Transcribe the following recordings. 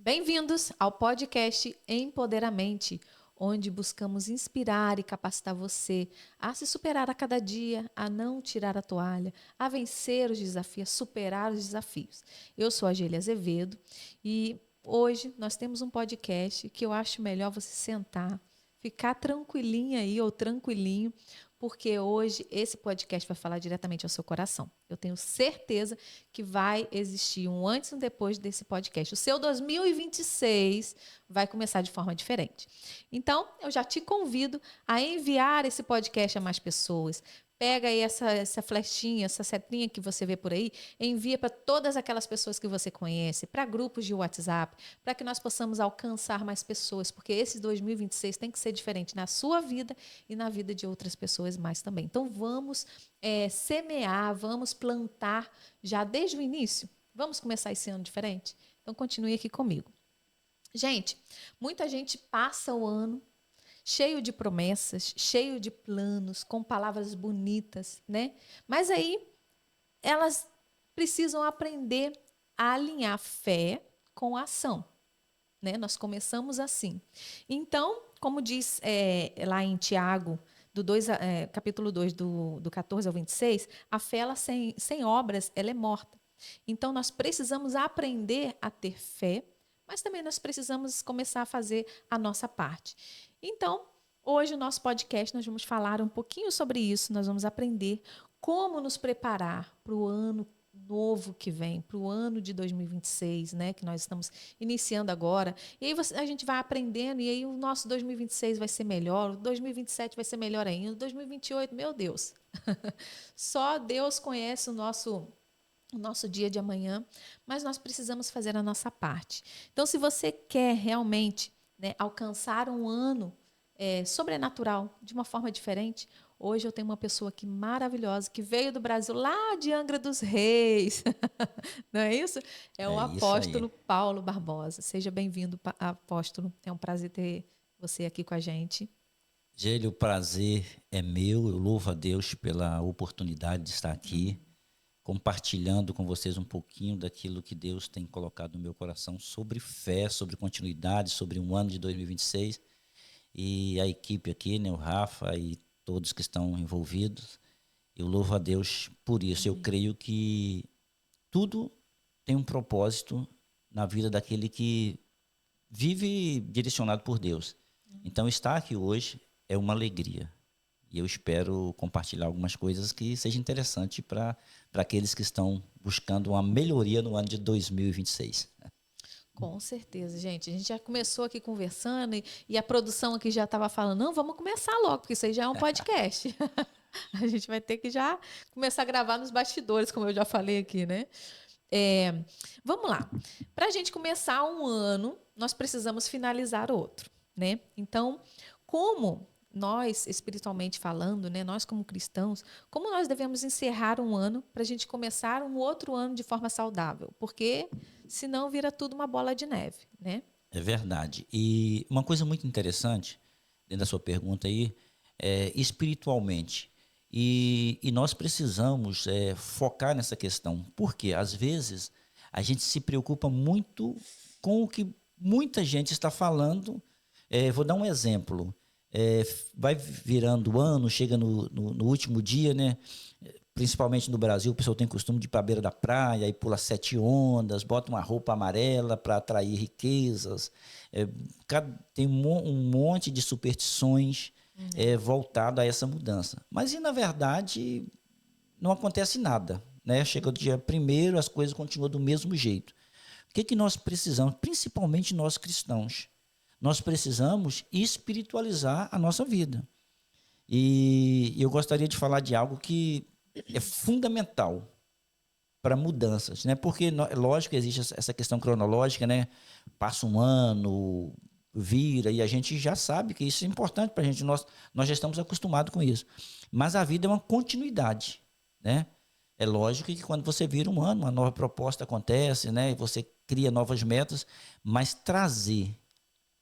Bem-vindos ao podcast Empoderamente, onde buscamos inspirar e capacitar você a se superar a cada dia, a não tirar a toalha, a vencer os desafios, a superar os desafios. Eu sou a Gélia Azevedo e hoje nós temos um podcast que eu acho melhor você sentar, ficar tranquilinha aí ou tranquilinho, porque hoje esse podcast vai falar diretamente ao seu coração. Eu tenho certeza que vai existir um antes e um depois desse podcast. O seu 2026 vai começar de forma diferente. Então, eu já te convido a enviar esse podcast a mais pessoas. Pega aí essa flechinha, essa setinha que você vê por aí, envia para todas aquelas pessoas que você conhece, para grupos de WhatsApp, para que nós possamos alcançar mais pessoas, porque esse 2026 tem que ser diferente na sua vida e na vida de outras pessoas mais também. Então, vamos semear, vamos plantar já desde o início. Vamos começar esse ano diferente? Então, continue aqui comigo. Gente, muita gente passa o ano cheio de promessas, cheio de planos, com palavras bonitas, né? Mas aí elas precisam aprender a alinhar fé com a ação, né? Nós começamos assim. Então, como diz lá em Tiago, capítulo 2, do 14 ao 26, a fé ela sem obras ela é morta. Então, nós precisamos aprender a ter fé, mas também nós precisamos começar a fazer a nossa parte. Então, hoje, no nosso podcast, nós vamos falar um pouquinho sobre isso. Nós vamos aprender como nos preparar para o ano novo que vem, para o ano de 2026, né, que nós estamos iniciando agora. E aí a gente vai aprendendo, e aí o nosso 2026 vai ser melhor, o 2027 vai ser melhor ainda, o 2028, meu Deus. Só Deus conhece o nosso dia de amanhã, mas nós precisamos fazer a nossa parte. Então, se você quer realmente, né, alcançar um ano sobrenatural, de uma forma diferente, hoje eu tenho uma pessoa aqui maravilhosa, que veio do Brasil, lá de Angra dos Reis. Não é isso? É o É isso apóstolo aí. Paulo Barbosa. Seja bem-vindo, apóstolo. É um prazer ter você aqui com a gente. Gélio, o prazer é meu. Eu louvo a Deus pela oportunidade de estar aqui, compartilhando com vocês um pouquinho daquilo que Deus tem colocado no meu coração sobre fé, sobre continuidade, sobre um ano de 2026. E a equipe aqui, né, o Rafa e todos que estão envolvidos, eu louvo a Deus por isso. Eu Amém. creio que tudo tem um propósito na vida daquele que vive direcionado por Deus. Então, estar aqui hoje é uma alegria. E eu espero compartilhar algumas coisas que sejam interessantes para aqueles que estão buscando uma melhoria no ano de 2026. Com certeza, gente. A gente já começou aqui conversando e a produção aqui já estava falando, não, vamos começar logo, porque isso aí já é um podcast. A gente vai ter que já começar a gravar nos bastidores, como eu já falei aqui, né? Vamos lá. Para a gente começar um ano, nós precisamos finalizar outro, né? Então, como nós, espiritualmente falando, né, nós como cristãos, como nós devemos encerrar um ano para a gente começar um outro ano de forma saudável? Porque senão vira tudo uma bola de neve, né? É verdade. E uma coisa muito interessante, dentro da sua pergunta aí, é espiritualmente. E nós precisamos focar nessa questão. Porque, às vezes, a gente se preocupa muito com o que muita gente está falando. Vou dar um exemplo. Vai virando o ano, chega no último dia, né? Principalmente no Brasil, o pessoal tem costume de ir para a beira da praia e pula 7 ondas, bota uma roupa amarela para atrair riquezas. Tem um monte de superstições voltado a essa mudança. Mas, e na verdade, não acontece nada. Né? Chega o dia primeiro, as coisas continuam do mesmo jeito. O que nós precisamos, principalmente nós cristãos? Nós precisamos espiritualizar a nossa vida. E eu gostaria de falar de algo que é fundamental para mudanças, né? Porque, lógico, existe essa questão cronológica, né? Passa um ano, vira, e a gente já sabe que isso é importante para a gente, nós já estamos acostumados com isso. Mas a vida é uma continuidade, né? É lógico que quando você vira um ano, uma nova proposta acontece, né? Você cria novas metas, mas trazer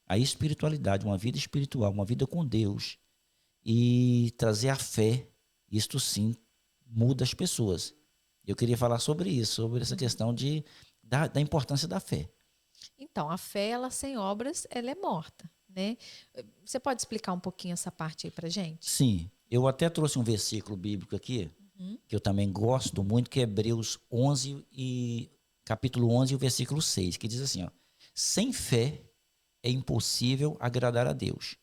a espiritualidade, uma vida espiritual, uma vida com Deus, e trazer a fé, isto sim muda as pessoas. Eu queria falar sobre isso, sobre essa questão da importância da fé. Então, a fé, ela sem obras, ela é morta, né? Você pode explicar um pouquinho essa parte aí pra gente? Sim, eu até trouxe um versículo bíblico aqui, Uhum. que eu também gosto muito, que é Hebreus 11 e capítulo 11 e o versículo 6, que diz assim, ó: sem fé é impossível agradar a Deus,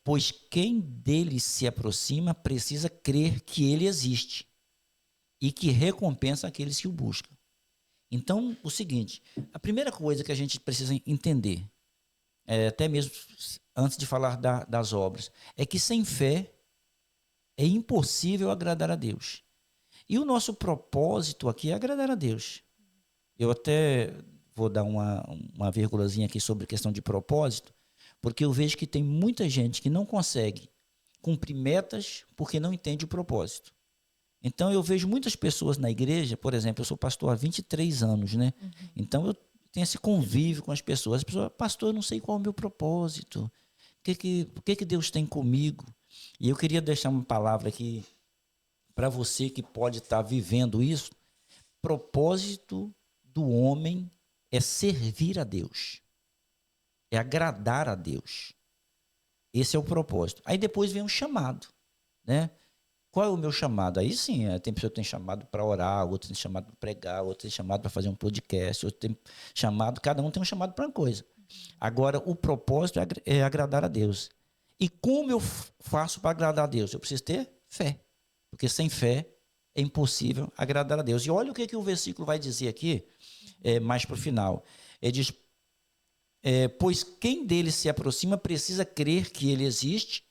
pois quem dele se aproxima precisa crer que ele existe e que recompensa aqueles que o buscam. Então, o seguinte, a primeira coisa que a gente precisa entender, até mesmo antes de falar das obras, é que sem fé é impossível agradar a Deus. E o nosso propósito aqui é agradar a Deus. Eu até vou dar uma vírgulazinha aqui sobre a questão de propósito, porque eu vejo que tem muita gente que não consegue cumprir metas porque não entende o propósito. Então eu vejo muitas pessoas na igreja, por exemplo, eu sou pastor há 23 anos, né? Então eu tenho esse convívio com as pessoas. As pessoas, pastor, eu não sei qual é o meu propósito. O que Deus tem comigo? E eu queria deixar uma palavra aqui para você que pode estar vivendo isso. Propósito do homem é servir a Deus, é agradar a Deus. Esse é o propósito. Aí depois vem um chamado, né? Qual é o meu chamado? Aí sim, tem pessoa que tem chamado para orar, outro tem chamado para pregar, outro tem chamado para fazer um podcast, outro tem chamado, cada um tem um chamado para uma coisa. Agora, o propósito é agradar a Deus. E como eu faço para agradar a Deus? Eu preciso ter fé, porque sem fé é impossível agradar a Deus. E olha o que o versículo vai dizer aqui, mais para o final. Ele diz, pois quem dele se aproxima precisa crer que ele existe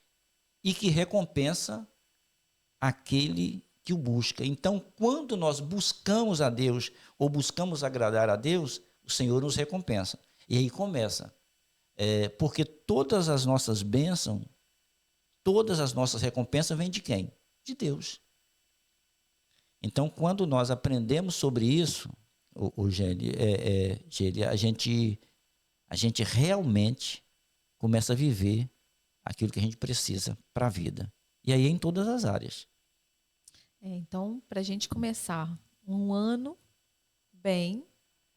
e que recompensa aquele que o busca. Então, quando nós buscamos a Deus ou buscamos agradar a Deus, o Senhor nos recompensa. E aí começa. Porque todas as nossas bênçãos, todas as nossas recompensas vêm de quem? De Deus. Então, quando nós aprendemos sobre isso, Gélia, a gente realmente começa a viver aquilo que a gente precisa para a vida. E aí é em todas as áreas. Então, para a gente começar um ano bem,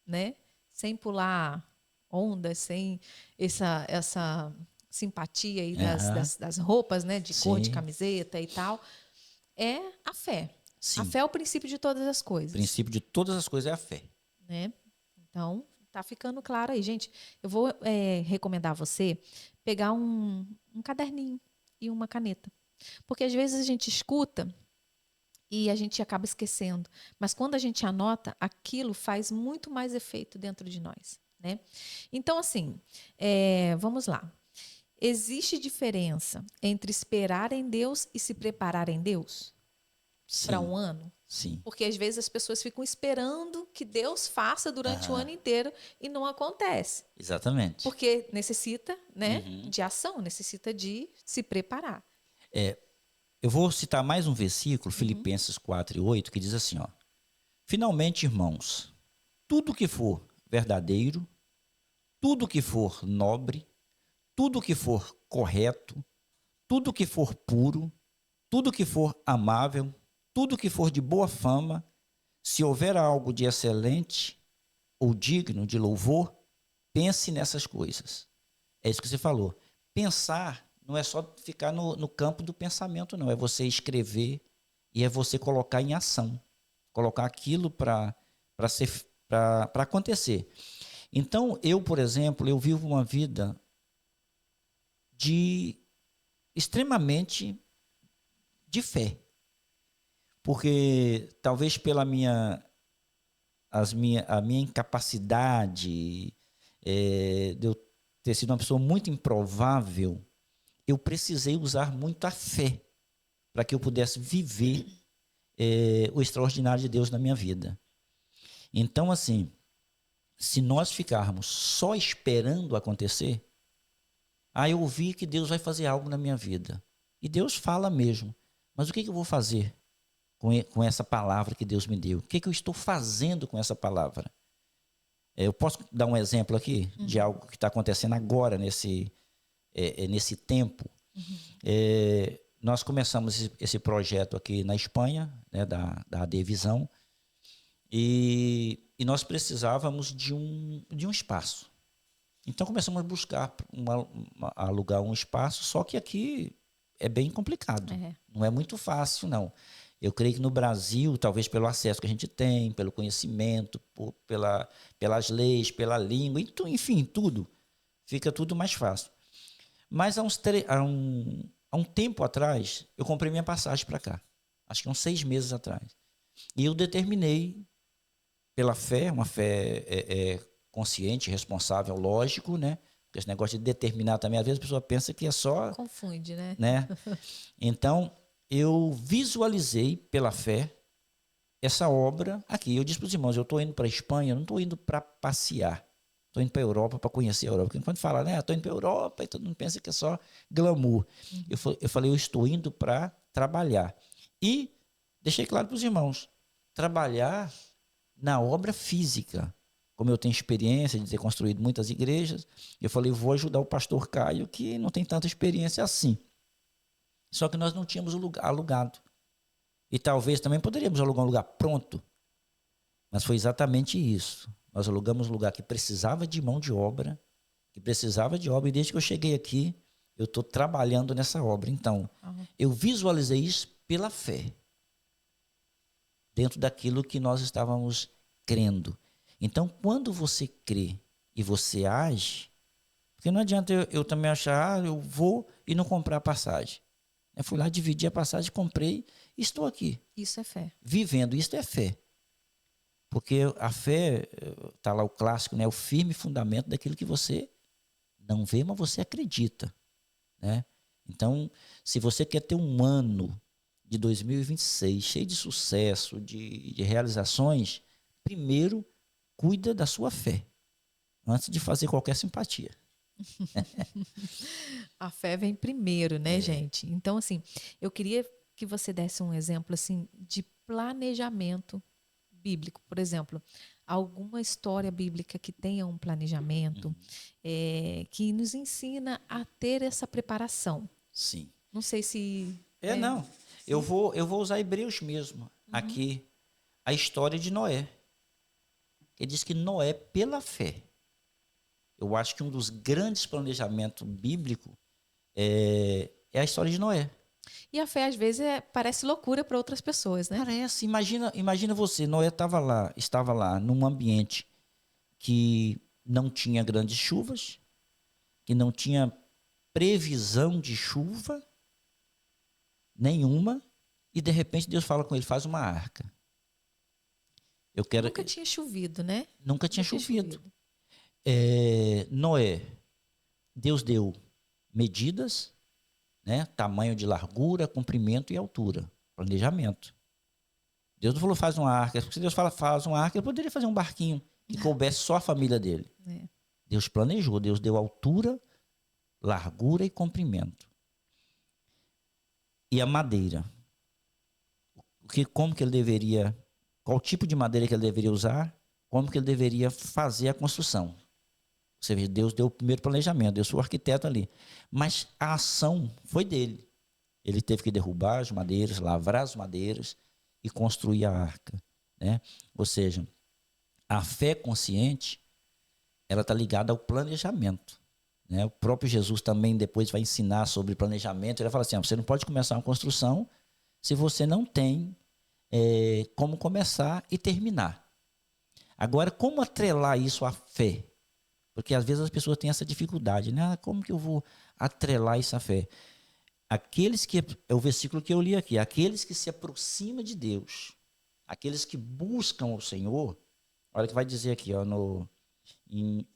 né? Sem pular ondas, sem essa simpatia aí Aham, das roupas, né? De cor de sim, camiseta e tal, é a fé. A sim. fé é o princípio de todas as O coisas, princípio de todas as coisas é a fé. né? Então, tá ficando claro aí, gente. Eu vou recomendar a você pegar um caderninho e uma caneta. Porque às vezes a gente escuta e a gente acaba esquecendo. Mas quando a gente anota, aquilo faz muito mais efeito dentro de nós, né? Então, assim, vamos lá. Existe diferença entre esperar em Deus e se preparar em Deus para Sim, um ano? sim. Porque às vezes as pessoas ficam esperando que Deus faça durante o Aham, ano inteiro e não acontece. exatamente. Porque necessita, né, Uhum. de ação, necessita de se preparar. Eu vou citar mais um versículo, Uhum. Filipenses 4:8, que diz assim, ó: finalmente, irmãos, tudo que for verdadeiro, tudo que for nobre, tudo que for correto, tudo que for puro, tudo que for amável, tudo que for de boa fama, se houver algo de excelente ou digno de louvor, pense nessas coisas. É isso que você falou. Pensar não é só ficar no campo do pensamento, não. É você escrever e é você colocar em ação. Colocar aquilo para acontecer. Então, eu, por exemplo, eu vivo uma vida de extremamente de fé. Porque talvez pela a minha incapacidade, de eu ter sido uma pessoa muito improvável, eu precisei usar muito a fé para que eu pudesse viver o extraordinário de Deus na minha vida. Então, assim, se nós ficarmos só esperando acontecer, eu ouvi que Deus vai fazer algo na minha vida. E Deus fala mesmo. Mas o que eu vou fazer com essa palavra que Deus me deu? O que eu estou fazendo com essa palavra? Eu posso dar um exemplo aqui de Uhum. algo que está acontecendo agora, nesse tempo. Uhum. Nós começamos esse projeto aqui na Espanha, né, da AD Visão, e e nós precisávamos de um espaço. Então começamos a buscar alugar um espaço, só que aqui é bem complicado. Não é muito fácil, não. Eu creio que no Brasil, talvez pelo acesso que a gente tem, pelo conhecimento, pelas leis, pela língua, enfim, tudo. Fica tudo mais fácil. Mas há um tempo atrás, eu comprei minha passagem para cá. Acho que uns 6 meses atrás. E eu determinei, pela fé, uma fé consciente, responsável, lógico, né? Porque esse negócio de determinar também, às vezes a pessoa pensa que é só... Confunde, né? Então, eu visualizei pela fé essa obra aqui. Eu disse para os irmãos, eu estou indo para a Espanha, eu não estou indo para passear. Estou indo para a Europa para conhecer a Europa. Porque quando fala, né, estou indo para a Europa, e todo mundo pensa que é só glamour. Eu falei, eu estou indo para trabalhar. E deixei claro para os irmãos, trabalhar na obra física. Como eu tenho experiência de ter construído muitas igrejas, eu falei, vou ajudar o pastor Caio, que não tem tanta experiência assim. Só que nós não tínhamos o lugar alugado. E talvez também poderíamos alugar um lugar pronto. Mas foi exatamente isso. Nós alugamos um lugar que precisava de mão de obra, e desde que eu cheguei aqui, eu estou trabalhando nessa obra. Então, eu visualizei isso pela fé, dentro daquilo que nós estávamos crendo. Então, quando você crê e você age, porque não adianta eu também achar, eu vou e não comprar a passagem. Eu fui lá, dividi a passagem, comprei e estou aqui. Isso é fé. Vivendo, isso é fé. Porque a fé, está lá o clássico, né? O firme fundamento daquilo que você não vê, mas você acredita. Né? Então, se você quer ter um ano de 2026 cheio de sucesso, de realizações, primeiro, cuida da sua fé, antes de fazer qualquer simpatia. A fé vem primeiro, né, gente? Então, assim, eu queria que você desse um exemplo, assim, de planejamento bíblico. Por exemplo, alguma história bíblica que tenha um planejamento, que nos ensina a ter essa preparação. Sim. Não sei se... Não. Eu vou usar Hebreus mesmo. Aqui, a história de Noé. Ele diz que Noé, pela fé, eu acho que um dos grandes planejamentos bíblicos é a história de Noé. E a fé, às vezes, parece loucura para outras pessoas, né? Parece. Imagina você, Noé estava lá num ambiente que não tinha grandes chuvas, que não tinha previsão de chuva nenhuma, e de repente Deus fala com ele, faz uma arca. Nunca tinha chovido, né? Nunca tinha chovido. Noé, Deus deu medidas, né? Tamanho de largura, comprimento e altura. Planejamento. Deus não falou faz uma arca. Se Deus fala faz uma arca, ele poderia fazer um barquinho que coubesse só a família dele. Deus planejou, Deus deu altura, largura e comprimento. E a madeira. Como que ele deveria... Qual tipo de madeira que ele deveria usar? Como que ele deveria fazer a construção? Você vê, Deus deu o primeiro planejamento, Deus foi o arquiteto ali. Mas a ação foi dele. Ele teve que derrubar as madeiras, lavrar as madeiras e construir a arca. Né? Ou seja, a fé consciente, ela está ligada ao planejamento. Né? O próprio Jesus também depois vai ensinar sobre planejamento. Ele vai falar assim, você não pode começar uma construção se você não tem como começar e terminar. Agora, como atrelar isso à fé? Porque às vezes as pessoas têm essa dificuldade, né? Como que eu vou atrelar isso à fé? Aqueles que, é o versículo que eu li aqui, aqueles que se aproximam de Deus, aqueles que buscam o Senhor, olha o que vai dizer aqui, ó, em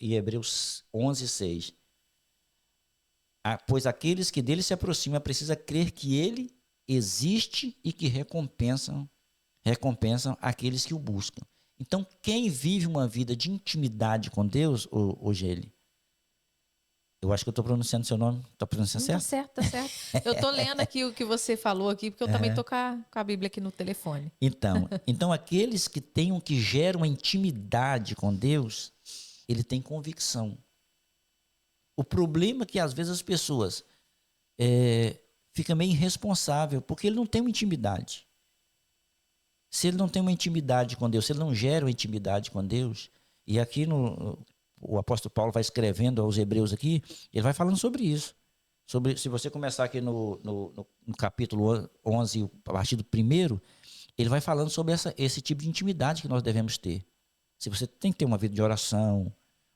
Hebreus 11:6. Pois aqueles que dele se aproximam precisa crer que ele existe e que recompensam aqueles que o buscam. Então, quem vive uma vida de intimidade com Deus, Geli, eu acho que eu estou pronunciando seu nome, estou pronunciando certo? Tá certo. Eu estou lendo aqui o que você falou aqui, porque eu também estou com a Bíblia aqui no telefone. Então aqueles que geram uma intimidade com Deus, ele tem convicção. O problema é que às vezes as pessoas ficam meio irresponsáveis, porque ele não tem uma intimidade. se ele não tem uma intimidade com Deus, se ele não gera uma intimidade com Deus, e aqui o apóstolo Paulo vai escrevendo aos Hebreus aqui, ele vai falando sobre isso. Se você começar aqui no capítulo 11, a partir do 1º, ele vai falando sobre esse tipo de intimidade que nós devemos ter. Se você tem que ter uma vida de oração,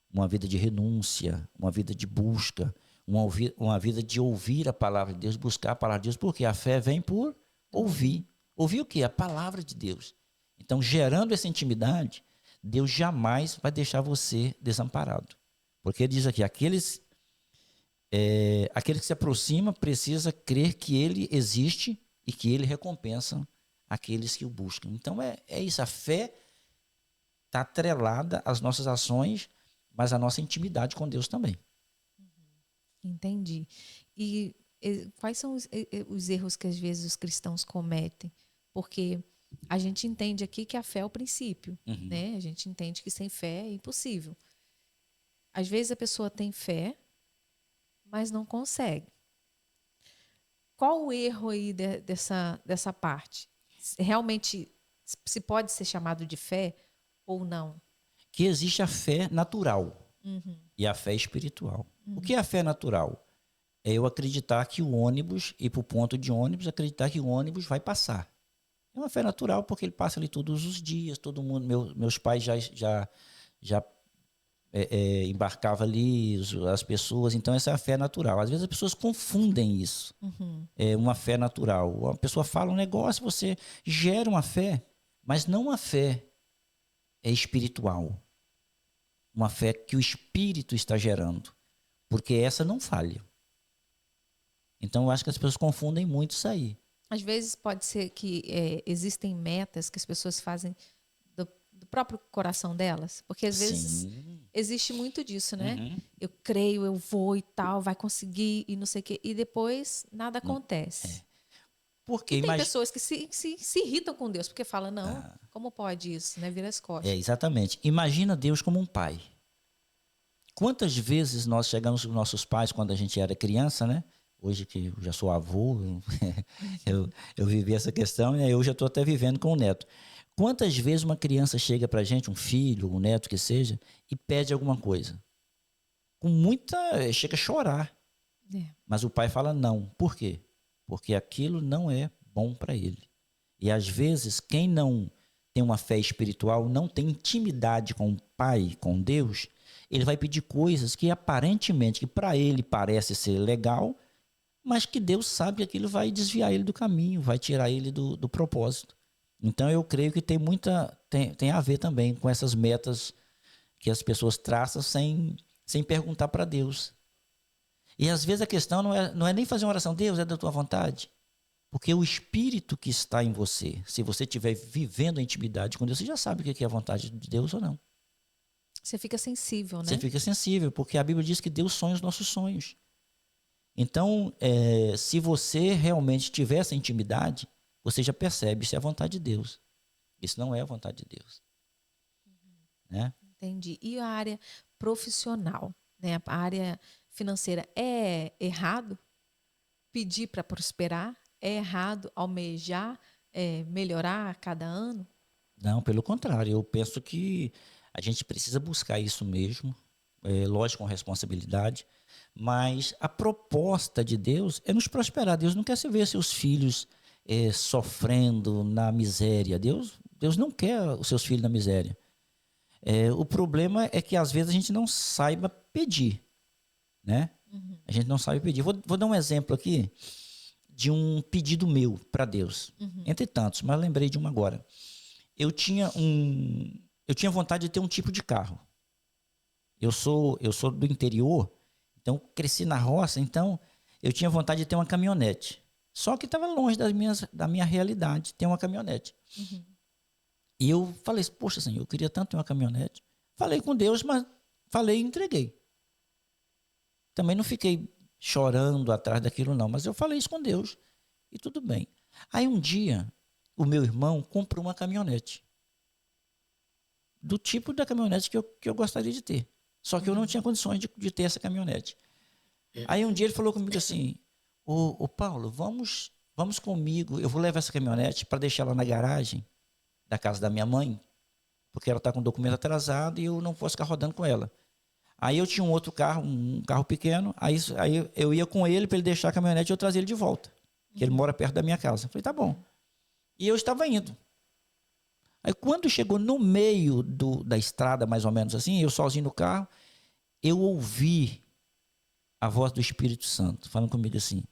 uma vida de renúncia, uma vida de busca, uma vida de ouvir a palavra de Deus, buscar a palavra de Deus, porque a fé vem por ouvir. Ouvir o quê? A palavra de Deus. Então, gerando essa intimidade, Deus jamais vai deixar você desamparado. Porque ele diz aqui, aqueles que se aproximam precisa crer que ele existe e que ele recompensa aqueles que o buscam. Então, é isso. A fé está atrelada às nossas ações, mas à nossa intimidade com Deus também. Entendi. E quais são os erros que às vezes os cristãos cometem? Porque a gente entende aqui que a fé é o princípio, né? A gente entende que sem fé é impossível. Às vezes a pessoa tem fé, mas não consegue. Qual o erro aí dessa parte? Realmente se pode ser chamado de fé ou não? Que existe a fé natural e a fé espiritual. O que é a fé natural? É eu acreditar que o ônibus, ir para o ponto de ônibus, acreditar que o ônibus vai passar. É uma fé natural porque ele passa ali todos os dias, todo mundo, meus pais já embarcava ali as pessoas, então essa é a fé natural. Às vezes as pessoas confundem isso. É uma fé natural. A pessoa fala um negócio, você gera uma fé, mas não uma fé espiritual. Uma fé que o Espírito está gerando, porque essa não falha. Então eu acho que as pessoas confundem muito isso aí. Às vezes pode ser que existem metas que as pessoas fazem do próprio coração delas, porque às vezes existe muito disso, né? Eu creio, eu vou e tal, vai conseguir e não sei o quê, e depois nada acontece. Porque e tem pessoas que se irritam com Deus, porque falam, não, como pode isso, né? Vira as costas. Exatamente. Imagina Deus como um pai. Quantas vezes nós chegamos com nossos pais quando a gente era criança, né? Hoje que eu já sou avô, eu vivi essa questão e eu já estou até vivendo com o neto. Quantas vezes uma criança chega para a gente, um filho, um neto que seja, e pede alguma coisa? Chega a chorar. Mas o pai fala não. Por quê? Porque aquilo não é bom para ele. E às vezes quem não tem uma fé espiritual, não tem intimidade com o pai, com Deus, ele vai pedir coisas que aparentemente, que para ele parece ser legal, mas que Deus sabe que aquilo vai desviar ele do caminho, vai tirar ele do propósito. Então eu creio que tem a ver também com essas metas que as pessoas traçam sem perguntar para Deus. E às vezes a questão não é nem fazer uma oração, Deus, é da tua vontade. Porque o Espírito que está em você, se você estiver vivendo a intimidade com Deus, você já sabe o que é a vontade de Deus ou não. Você fica sensível, né? Você fica sensível, porque a Bíblia diz que Deus sonha os nossos sonhos. Então, se você realmente tiver essa intimidade, você já percebe se é a vontade de Deus. Isso não é a vontade de Deus. Né? Entendi. E a área profissional, né? A área financeira, é errado pedir para prosperar? É errado almejar melhorar a cada ano? Não, pelo contrário. Eu penso que a gente precisa buscar isso mesmo, lógico, com responsabilidade, mas a proposta de Deus é nos prosperar. Deus não quer se ver seus filhos sofrendo na miséria. Deus não quer os seus filhos na miséria. O problema é que às vezes a gente não saiba pedir, né? A gente não sabe pedir. Vou dar um exemplo aqui de um pedido meu para Deus, entre tantos, mas lembrei de uma agora. Eu tinha vontade de ter um tipo de carro. Eu sou do interior, então cresci na roça, então eu tinha vontade de ter uma caminhonete. Só que estava longe da minha realidade ter uma caminhonete. E eu falei, poxa, Senhor, eu queria tanto ter uma caminhonete. Falei com Deus, mas falei e entreguei. Também não fiquei chorando atrás daquilo não, mas eu falei isso com Deus e tudo bem. Aí um dia, o meu irmão comprou uma caminhonete. Do tipo da caminhonete que eu gostaria de ter. Só que eu não tinha condições de ter essa caminhonete. Aí um dia ele falou comigo assim, ô Paulo, vamos comigo, eu vou levar essa caminhonete para deixar ela na garagem da casa da minha mãe, porque ela está com o documento atrasado e eu não posso ficar rodando com ela. Aí eu tinha um outro carro, um carro pequeno, aí eu ia com ele para ele deixar a caminhonete e eu trazia ele de volta, que ele mora perto da minha casa. Eu falei, tá bom. E eu estava indo. Aí quando chegou no meio da estrada, mais ou menos assim, eu sozinho no carro, eu ouvi a voz do Espírito Santo falando comigo assim,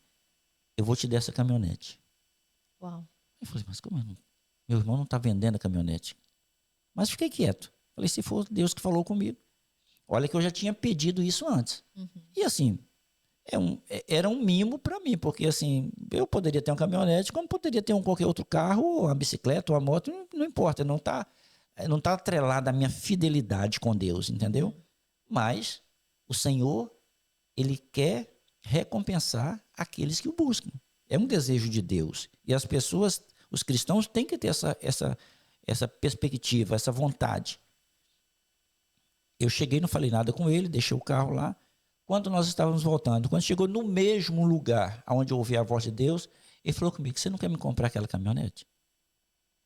eu vou te dar essa caminhonete. Uau. Eu falei, mas como meu irmão não está vendendo a caminhonete? Mas fiquei quieto. Falei, se for Deus que falou comigo. Olha que eu já tinha pedido isso antes. E assim, era um mimo para mim, porque assim, eu poderia ter uma caminhonete, como poderia ter qualquer outro carro, uma bicicleta, uma moto, não importa, não tá atrelada a minha fidelidade com Deus, entendeu? Mas o Senhor, Ele quer recompensar aqueles que o buscam. É um desejo de Deus. E as pessoas, os cristãos, têm que ter essa perspectiva, essa vontade. Eu cheguei, não falei nada com ele, deixei o carro lá. Quando nós estávamos voltando, quando chegou no mesmo lugar onde eu ouvi a voz de Deus, ele falou comigo, você não quer me comprar aquela caminhonete?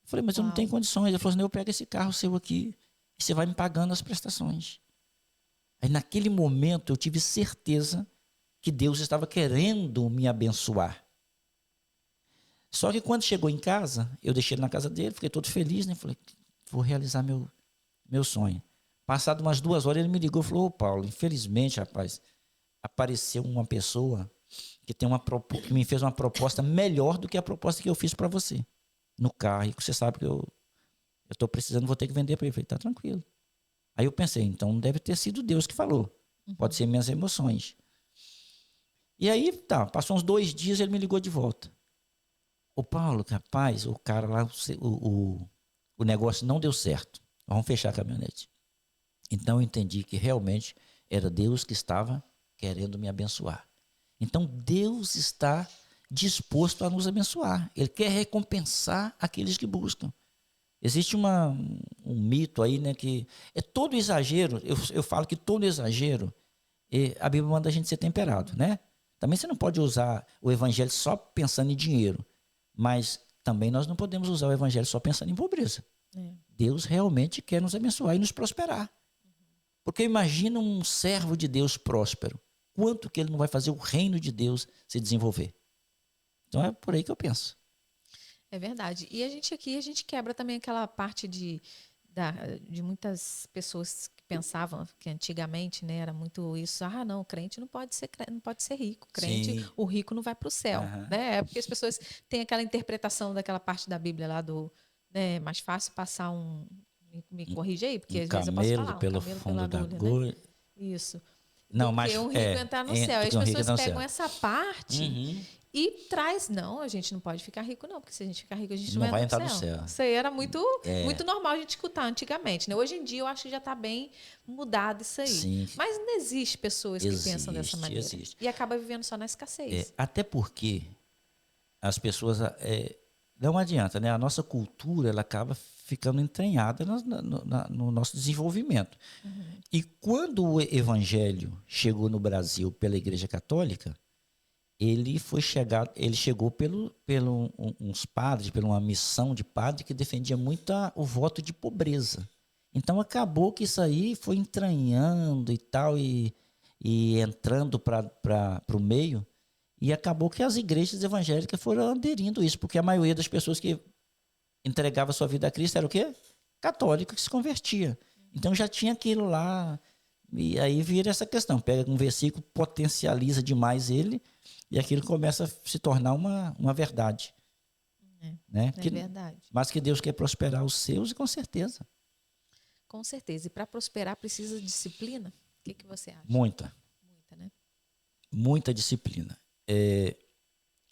Eu falei, mas eu não tenho condições. Ele falou assim, eu pego esse carro seu aqui e você vai me pagando as prestações. Aí naquele momento eu tive certeza que Deus estava querendo me abençoar. Só que quando chegou em casa, eu deixei ele na casa dele, fiquei todo feliz, né? Falei, vou realizar meu sonho. Passado umas 2 horas, ele me ligou e falou, ô Paulo, infelizmente, rapaz, apareceu uma pessoa que me fez uma proposta melhor do que a proposta que eu fiz para você no carro. E você sabe que eu estou precisando, vou ter que vender para ele. Eu falei, tá tranquilo. Aí eu pensei, então deve ter sido Deus que falou. Pode ser minhas emoções. E aí, tá, passou uns 2 dias, ele me ligou de volta. Ô Paulo, rapaz, o cara lá, o negócio não deu certo. Vamos fechar a caminhonete. Então eu entendi que realmente era Deus que estava querendo me abençoar. Então Deus está disposto a nos abençoar. Ele quer recompensar aqueles que buscam. Existe um mito aí, né, que é todo exagero, eu falo que todo exagero, a Bíblia manda a gente ser temperado, né? Também você não pode usar o evangelho só pensando em dinheiro, mas também nós não podemos usar o evangelho só pensando em pobreza. Deus realmente quer nos abençoar e nos prosperar. Porque imagina um servo de Deus próspero, quanto que ele não vai fazer o reino de Deus se desenvolver. Então é por aí que eu penso. É verdade. E a gente quebra também aquela parte de muitas pessoas que pensavam que antigamente, né, era muito isso, não, crente não pode ser rico, crente, o rico não vai para o céu, né? É porque as pessoas têm aquela interpretação daquela parte da Bíblia lá né, mais fácil passar me corrige aí, porque às vezes eu posso falar, pelo camelo fundo pela da agulha, né? Isso. Não, Porque um rico entrar no céu. E as pessoas pegam essa parte e traz, não, a gente não pode ficar rico não, porque se a gente ficar rico a gente não vai entrar no céu. Isso aí era muito normal a gente escutar antigamente, né? Hoje em dia eu acho que já está bem mudado isso aí. Sim. Mas ainda existe pessoas que pensam dessa maneira. E acaba vivendo só na escassez. Até porque as pessoas... não adianta, né? A nossa cultura ela acaba ficando entranhada no nosso desenvolvimento. E quando o evangelho chegou no Brasil pela Igreja Católica, ele chegou uns padres, por uma missão de padre que defendia muito o voto de pobreza. Então acabou que isso aí foi entranhando e tal, e entrando para o meio, e acabou que as igrejas evangélicas foram aderindo a isso, porque a maioria das pessoas que entregava sua vida a Cristo era o quê? Católico que se convertia. Então já tinha aquilo lá, e aí vira essa questão, pega um versículo, potencializa demais ele, e aquilo começa a se tornar uma verdade. Né? Verdade. Mas que Deus quer prosperar os seus, e com certeza. Com certeza. E para prosperar precisa de disciplina? O que você acha? Muita. Muita, né? Muita disciplina.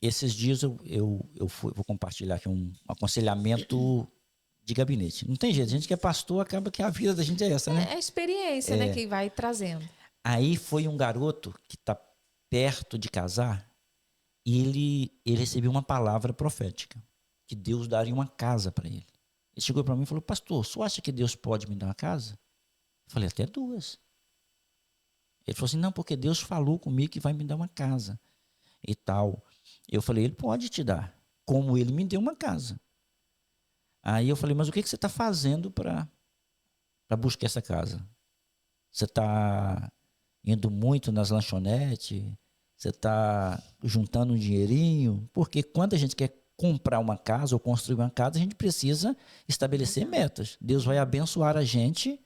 Esses dias eu vou compartilhar aqui um aconselhamento de gabinete. Não tem jeito, a gente que é pastor, acaba que a vida da gente é essa, né? É a experiência, né, que vai trazendo. Aí foi um garoto que está perto de casar e ele recebeu uma palavra profética, que Deus daria uma casa para ele. Ele chegou para mim e falou, pastor, você acha que Deus pode me dar uma casa? Eu falei, até 2. Ele falou assim, não, porque Deus falou comigo que vai me dar uma casa e tal. Eu falei, ele pode te dar, como ele me deu uma casa. Aí eu falei, mas o que você está fazendo para buscar essa casa? Você está indo muito nas lanchonetes? Você está juntando um dinheirinho? Porque quando a gente quer comprar uma casa ou construir uma casa, a gente precisa estabelecer metas. Deus vai abençoar a gente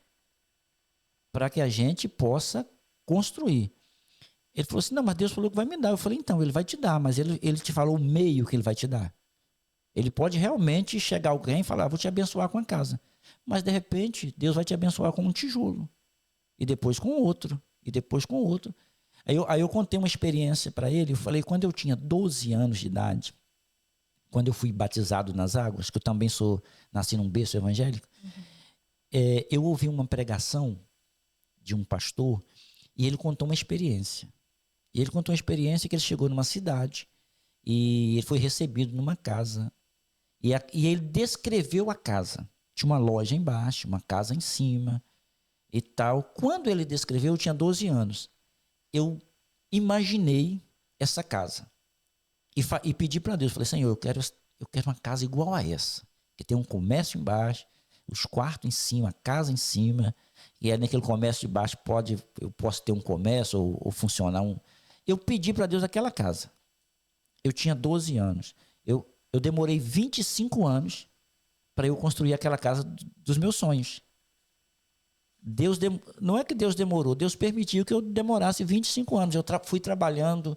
para que a gente possa construir. Ele falou assim, não, mas Deus falou que vai me dar. Eu falei, então, ele vai te dar, mas ele te falou o meio que ele vai te dar. Ele pode realmente chegar alguém e falar, vou te abençoar com a casa. Mas, de repente, Deus vai te abençoar com um tijolo. E depois com outro. E depois com outro. Aí eu contei uma experiência para ele. Eu falei, quando eu tinha 12 anos de idade, quando eu fui batizado nas águas, que eu também nasci num berço evangélico, eu ouvi uma pregação de um pastor e ele contou uma experiência. E ele contou uma experiência que ele chegou numa cidade e ele foi recebido numa casa. E ele descreveu a casa. Tinha uma loja embaixo, uma casa em cima e tal. Quando ele descreveu, eu tinha 12 anos. Eu imaginei essa casa. E pedi para Deus, falei, Senhor, eu quero uma casa igual a essa. Que tem um comércio embaixo, os quartos em cima, a casa em cima. E aí naquele comércio de baixo eu posso ter um comércio ou funcionar um... Eu pedi para Deus aquela casa. Eu tinha 12 anos. Eu demorei 25 anos para eu construir aquela casa dos meus sonhos. Não é que Deus demorou, Deus permitiu que eu demorasse 25 anos. Eu fui trabalhando,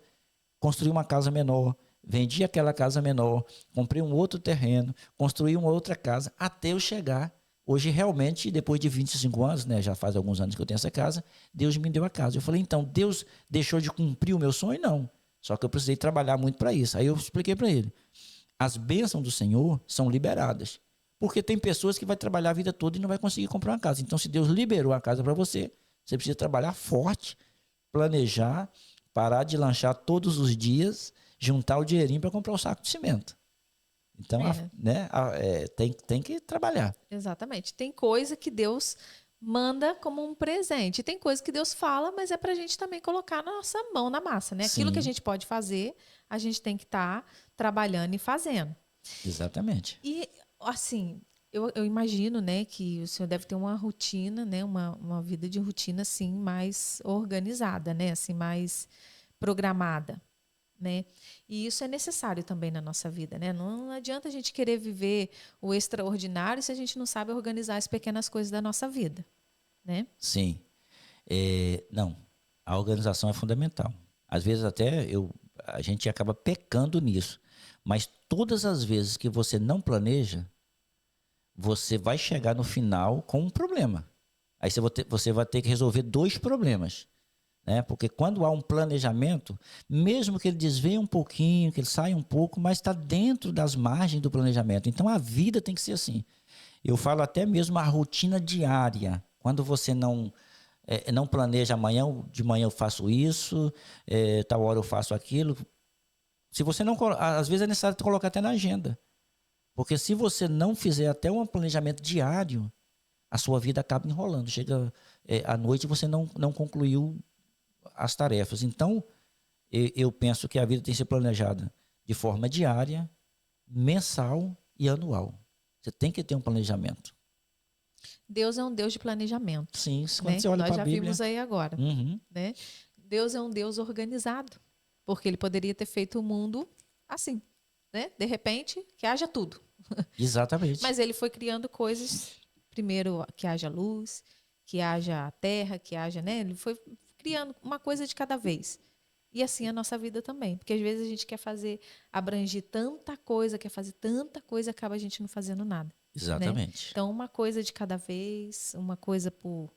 construí uma casa menor, vendi aquela casa menor, comprei um outro terreno, construí uma outra casa, até eu chegar. Hoje, realmente, depois de 25 anos, né, já faz alguns anos que eu tenho essa casa, Deus me deu a casa. Eu falei, então, Deus deixou de cumprir o meu sonho? Não. Só que eu precisei trabalhar muito para isso. Aí eu expliquei para ele. As bênçãos do Senhor são liberadas. Porque tem pessoas que vai trabalhar a vida toda e não vai conseguir comprar uma casa. Então, se Deus liberou a casa para você, você precisa trabalhar forte, planejar, parar de lanchar todos os dias, juntar o dinheirinho para comprar o saco de cimento. Então, tem que trabalhar. Exatamente. Tem coisa que Deus manda como um presente. Tem coisa que Deus fala, mas é para a gente também colocar a nossa mão na massa, né? Aquilo que a gente pode fazer, a gente tem que estar trabalhando e fazendo. Exatamente. E, assim, eu imagino, né, que o senhor deve ter uma rotina, né, uma vida de rotina, assim, mais organizada, né, assim, mais programada, né? E isso é necessário também na nossa vida, né? Não adianta a gente querer viver o extraordinário se a gente não sabe organizar as pequenas coisas da nossa vida, né? Sim. Não, a organização é fundamental. Às vezes até a gente acaba pecando nisso. Mas todas as vezes que você não planeja, você vai chegar no final com um problema. Aí você vai ter que resolver dois problemas. Né? Porque quando há um planejamento, mesmo que ele desvie um pouquinho, que ele saia um pouco, mas está dentro das margens do planejamento. Então a vida tem que ser assim. Eu falo até mesmo a rotina diária. Quando você não planeja amanhã, de manhã eu faço isso, tal hora eu faço aquilo. Se você não, às vezes é necessário colocar até na agenda. Porque se você não fizer até um planejamento diário, a sua vida acaba enrolando. Chega à noite e você não concluiu as tarefas. Então, eu penso que a vida tem que ser planejada de forma diária, mensal e anual. Você tem que ter um planejamento. Deus é um Deus de planejamento. Sim, quando né? você olha Nós para a já Bíblia... vimos aí agora. Uhum. Né? Deus é um Deus organizado, porque ele poderia ter feito o mundo assim, né? De repente, que haja tudo. Exatamente. Mas ele foi criando coisas, primeiro que haja luz, que haja terra, que haja, né? Ele foi criando uma coisa de cada vez. E assim a nossa vida também, porque às vezes a gente quer abranger tanta coisa, quer fazer tanta coisa, acaba a gente não fazendo nada. Exatamente. Né? Então, uma coisa de cada vez, uma coisa por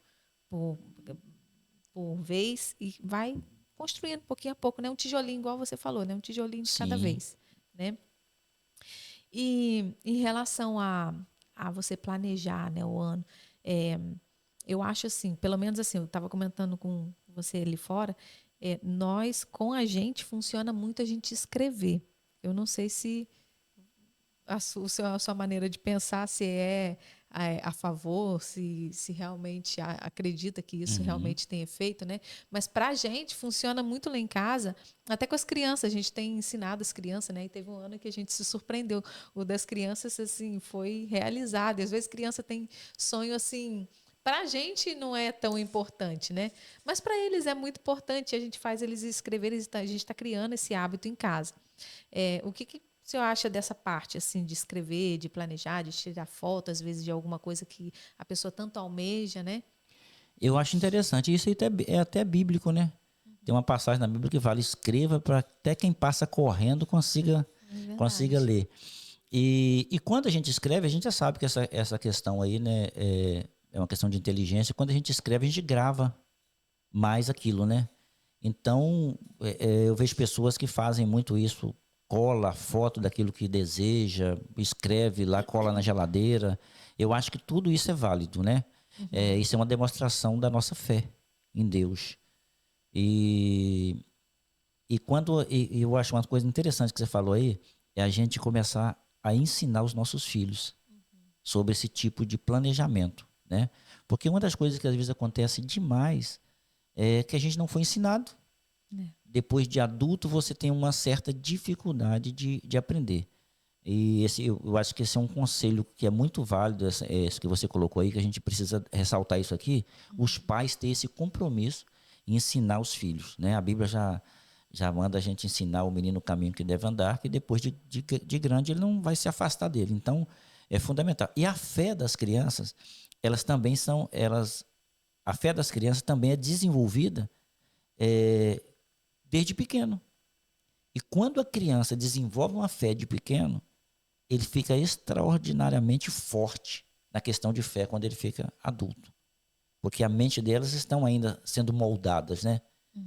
vez, e vai construindo pouquinho a pouco, né? Um tijolinho, igual você falou, né? Um tijolinho de cada vez. Né? E em relação a você planejar, né, o ano, eu acho assim, pelo menos assim, eu estava comentando com você ali fora, nós, com a gente, funciona muito a gente escrever. Eu não sei se a sua maneira de pensar se é a favor, se realmente acredita que isso Uhum. realmente tem efeito, né? Mas para a gente funciona muito lá em casa, até com as crianças, a gente tem ensinado as crianças, né? E teve um ano que a gente se surpreendeu, o das crianças assim foi realizado. E às vezes criança tem sonho assim, para a gente não é tão importante, né? Mas para eles é muito importante. A gente faz eles escreverem, a gente está criando esse hábito em casa. O que o senhor acha dessa parte, assim, de escrever, de planejar, de tirar foto, às vezes, de alguma coisa que a pessoa tanto almeja, né? Eu acho interessante. Isso aí é até bíblico, né? Tem uma passagem na Bíblia que fala: escreva para até quem passa correndo É consiga verdade. ler. E quando a gente escreve, a gente já sabe que essa questão aí, né, é uma questão de inteligência. Quando a gente escreve, a gente grava mais aquilo, né? Então, eu vejo pessoas que fazem muito isso, cola foto daquilo que deseja, escreve lá, cola na geladeira. Eu acho que tudo isso é válido, né? Uhum. Isso é uma demonstração da nossa fé em Deus. E, e eu acho uma coisa interessante que você falou aí, é a gente começar a ensinar os nossos filhos sobre esse tipo de planejamento, né? Porque uma das coisas que às vezes acontece demais é que a gente não foi ensinado. É. Depois de adulto, você tem uma certa dificuldade de aprender. E eu acho que esse é um conselho que é muito válido, esse que você colocou aí, que a gente precisa ressaltar isso aqui. Os pais têm esse compromisso em ensinar os filhos, né? A Bíblia já manda a gente ensinar o menino o caminho que deve andar, que depois de grande ele não vai se afastar dele. Então, é fundamental. E a fé das crianças, a fé das crianças também é desenvolvida é, desde pequeno. E quando a criança desenvolve uma fé de pequeno, ele fica extraordinariamente forte na questão de fé quando ele fica adulto. Porque a mente delas estão ainda sendo moldadas, né?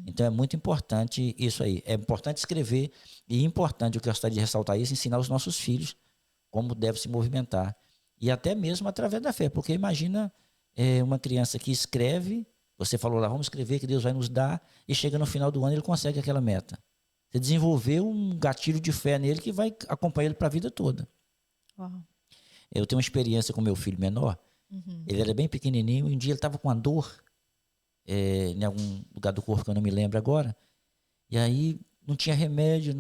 Então é muito importante isso aí. É importante escrever e é importante, o que eu gostaria de ressaltar isso, ensinar os nossos filhos como deve se movimentar. E até mesmo através da fé. Porque imagina uma criança que escreve, você falou lá, vamos escrever que Deus vai nos dar, e chega no final do ano ele consegue aquela meta. Você desenvolveu um gatilho de fé nele que vai acompanhar ele para a vida toda. Uau. Eu tenho uma experiência com meu filho menor. Uhum. Ele era bem pequenininho e um dia ele estava com uma dor em algum lugar do corpo que eu não me lembro agora. E aí não tinha remédio.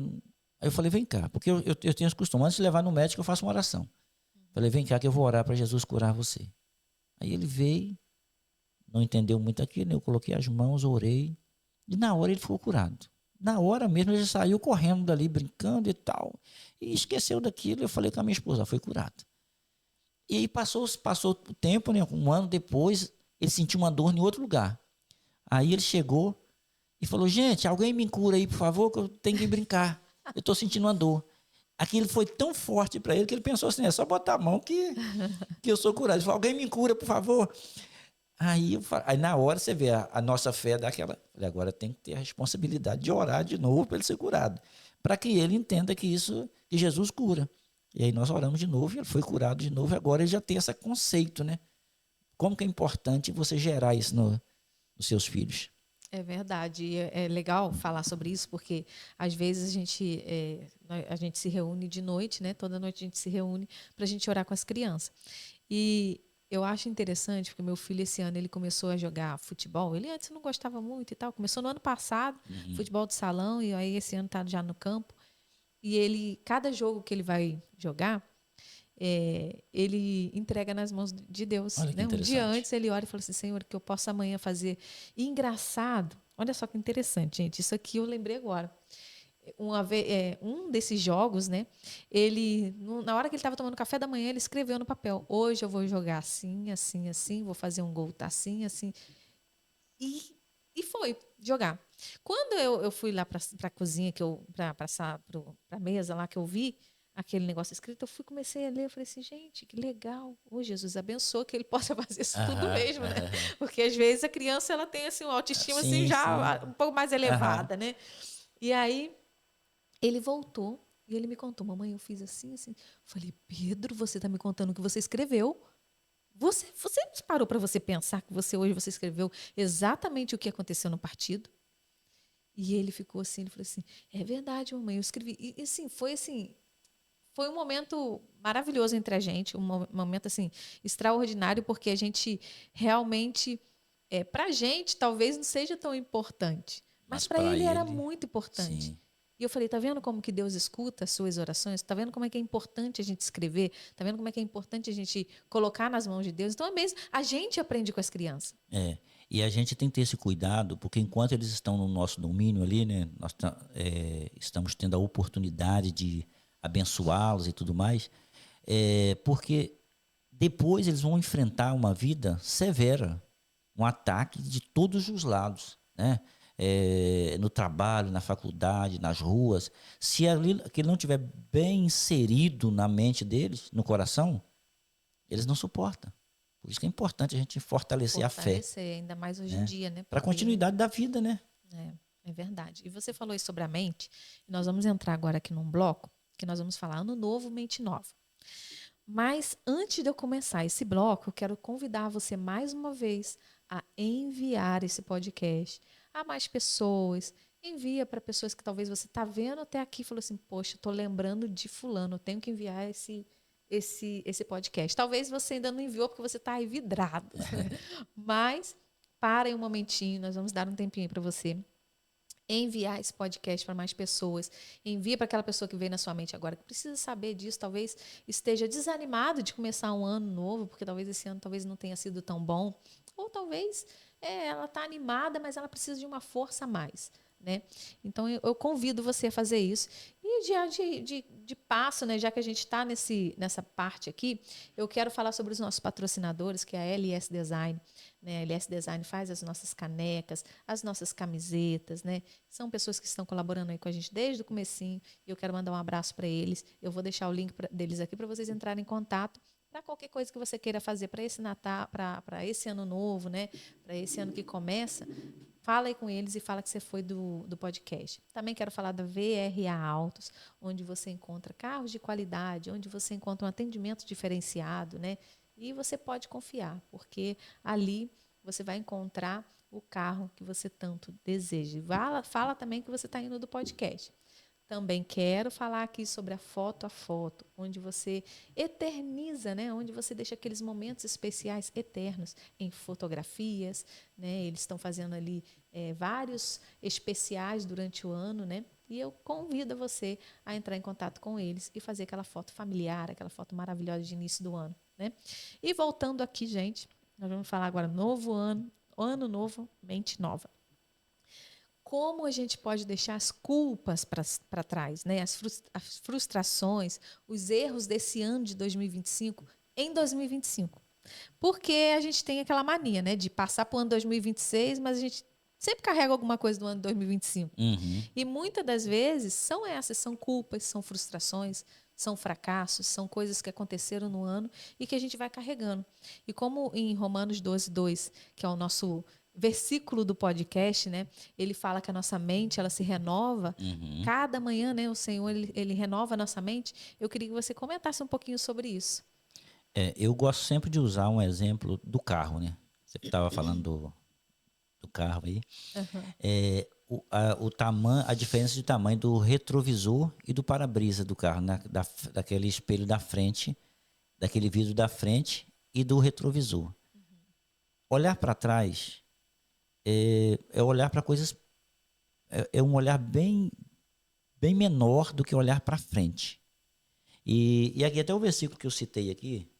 Aí eu falei, vem cá, porque eu tenho esse costume. Antes de levar no médico, eu faço uma oração. Falei, vem cá que eu vou orar para Jesus curar você. Aí ele veio, não entendeu muito aquilo, né? Eu coloquei as mãos, orei. E na hora ele ficou curado. Na hora mesmo ele já saiu correndo dali, brincando e tal. E esqueceu daquilo. Eu falei com a minha esposa, foi curado. E aí passou o tempo, né? Um ano depois, ele sentiu uma dor em outro lugar. Aí ele chegou e falou: gente, alguém me cura aí, por favor, que eu tenho que brincar. Eu estou sentindo uma dor. Aquilo foi tão forte para ele que ele pensou assim: é só botar a mão que eu sou curado. Ele falou: alguém me cura, por favor. Aí na hora você vê a nossa fé daquela. Agora tem que ter a responsabilidade de orar de novo para ele ser curado. Para que ele entenda que Jesus cura. E aí nós oramos de novo, e ele foi curado de novo, e agora ele já tem esse conceito, né? Como que é importante você gerar isso nos seus filhos. É verdade. E é legal falar sobre isso, porque às vezes a gente se reúne de noite, né? Toda noite a gente se reúne para a gente orar com as crianças. E eu acho interessante, porque meu filho esse ano ele começou a jogar futebol. Ele antes não gostava muito e tal. Começou no ano passado, Uhum. futebol de salão, e aí esse ano está já no campo. E ele, cada jogo que ele vai jogar, ele entrega nas mãos de Deus, Olha que né? Um dia interessante. antes ele ora e fala assim, Senhor, que eu possa amanhã fazer. E engraçado, olha só que interessante, gente. Isso aqui eu lembrei agora. Um desses jogos, né? Na hora que ele estava tomando café da manhã, ele escreveu no papel: hoje eu vou jogar assim, assim, assim, vou fazer um gol, tá assim, assim. E, e foi jogar. Quando eu fui lá para a cozinha, para a mesa lá que eu vi aquele negócio escrito, comecei a ler, eu falei assim, gente, que legal. Ô, Jesus, abençoa que ele possa fazer isso tudo Aham, mesmo, né? aham. Porque às vezes a criança ela tem assim uma autoestima assim Sim, sim. já um pouco mais Aham. elevada, né? E aí ele voltou e ele me contou, mamãe, eu fiz assim, assim. Falei, Pedro, você está me contando o que você escreveu? Você parou para você pensar que hoje você escreveu exatamente o que aconteceu no partido? E ele ficou assim, ele falou assim, é verdade, mamãe, eu escrevi. E assim, foi assim, foi um momento maravilhoso entre a gente, um momento assim extraordinário, porque a gente realmente, para a gente, talvez não seja tão importante, mas Mas para para ele era ele, muito importante. sim. E eu falei, tá vendo como que Deus escuta as suas orações? Tá vendo como é que é importante a gente escrever? Tá vendo como é que é importante a gente colocar nas mãos de Deus? Então é mesmo, a gente aprende com as crianças. É. E a gente tem que ter esse cuidado, porque enquanto eles estão no nosso domínio ali, né, nós estamos tendo a oportunidade de abençoá-los e tudo mais, porque depois eles vão enfrentar uma vida severa, um ataque de todos os lados, né? No trabalho, na faculdade, nas ruas. Se aquilo não estiver bem inserido na mente deles, no coração, eles não suportam. Por isso que é importante a gente fortalecer a fé, Fortalecer, ainda mais hoje em né? dia, né? Para a Porque continuidade da vida, né? é verdade. E você falou isso sobre a mente, e nós vamos entrar agora aqui num bloco, que nós vamos falar Ano Novo, Mente Nova. Mas antes de eu começar esse bloco, eu quero convidar você mais uma vez a enviar esse podcast a mais pessoas. Envia para pessoas que talvez você está vendo até aqui e falou assim: poxa, estou lembrando de fulano, eu tenho que enviar esse podcast. Talvez você ainda não enviou porque você está aí vidrado. Mas para aí um momentinho, nós vamos dar um tempinho para você enviar esse podcast para mais pessoas. Envia para aquela pessoa que veio na sua mente agora, que precisa saber disso, talvez esteja desanimado de começar um ano novo, porque talvez esse ano talvez não tenha sido tão bom, ou talvez ela está animada, mas ela precisa de uma força a mais. Né? Então eu convido você a fazer isso. E diante de passo, né, já que a gente está nessa parte aqui, eu quero falar sobre os nossos patrocinadores, que é a LS Design. Né? A LS Design faz as nossas canecas, as nossas camisetas, né? São pessoas que estão colaborando aí com a gente desde o comecinho, e eu quero mandar um abraço para eles. Eu vou deixar o link deles aqui para vocês entrarem em contato para qualquer coisa que você queira fazer para esse Natal, para esse ano novo, né? Para esse ano que começa. Fala aí com eles e fala que você foi do podcast. Também quero falar da VRA Autos, onde você encontra carros de qualidade, onde você encontra um atendimento diferenciado, né? E você pode confiar, porque ali você vai encontrar o carro que você tanto deseja. Fala também que você está indo do podcast. Também quero falar aqui sobre a foto, onde você eterniza, né? Onde você deixa aqueles momentos especiais eternos em fotografias, né? Eles estão fazendo ali vários especiais durante o ano, né? E eu convido você a entrar em contato com eles e fazer aquela foto familiar, aquela foto maravilhosa de início do ano, né? E voltando aqui, gente, nós vamos falar agora novo ano novo, mente nova. Como a gente pode deixar as culpas para trás, né? As frustrações, os erros desse ano de 2025 em 2025. Porque a gente tem aquela mania, né, de passar para o ano 2026, mas a gente sempre carrega alguma coisa do ano 2025. Uhum. E muitas das vezes são culpas, são frustrações, são fracassos, são coisas que aconteceram no ano e que a gente vai carregando. E como em Romanos 12:2, que é o nosso versículo do podcast, né? Ele fala que a nossa mente, ela se renova Uhum. cada manhã, né? O Senhor, ele renova a nossa mente. Eu queria que você comentasse um pouquinho sobre isso. Eu gosto sempre de usar um exemplo do carro, né? Você estava falando do carro aí. Uhum. A diferença de tamanho do retrovisor e do para-brisa do carro, né? Daquele espelho da frente, daquele vidro da frente e do retrovisor. Olhar para trás é olhar para coisas, é um olhar bem menor do que olhar para frente. E aqui até o versículo que eu citei aqui,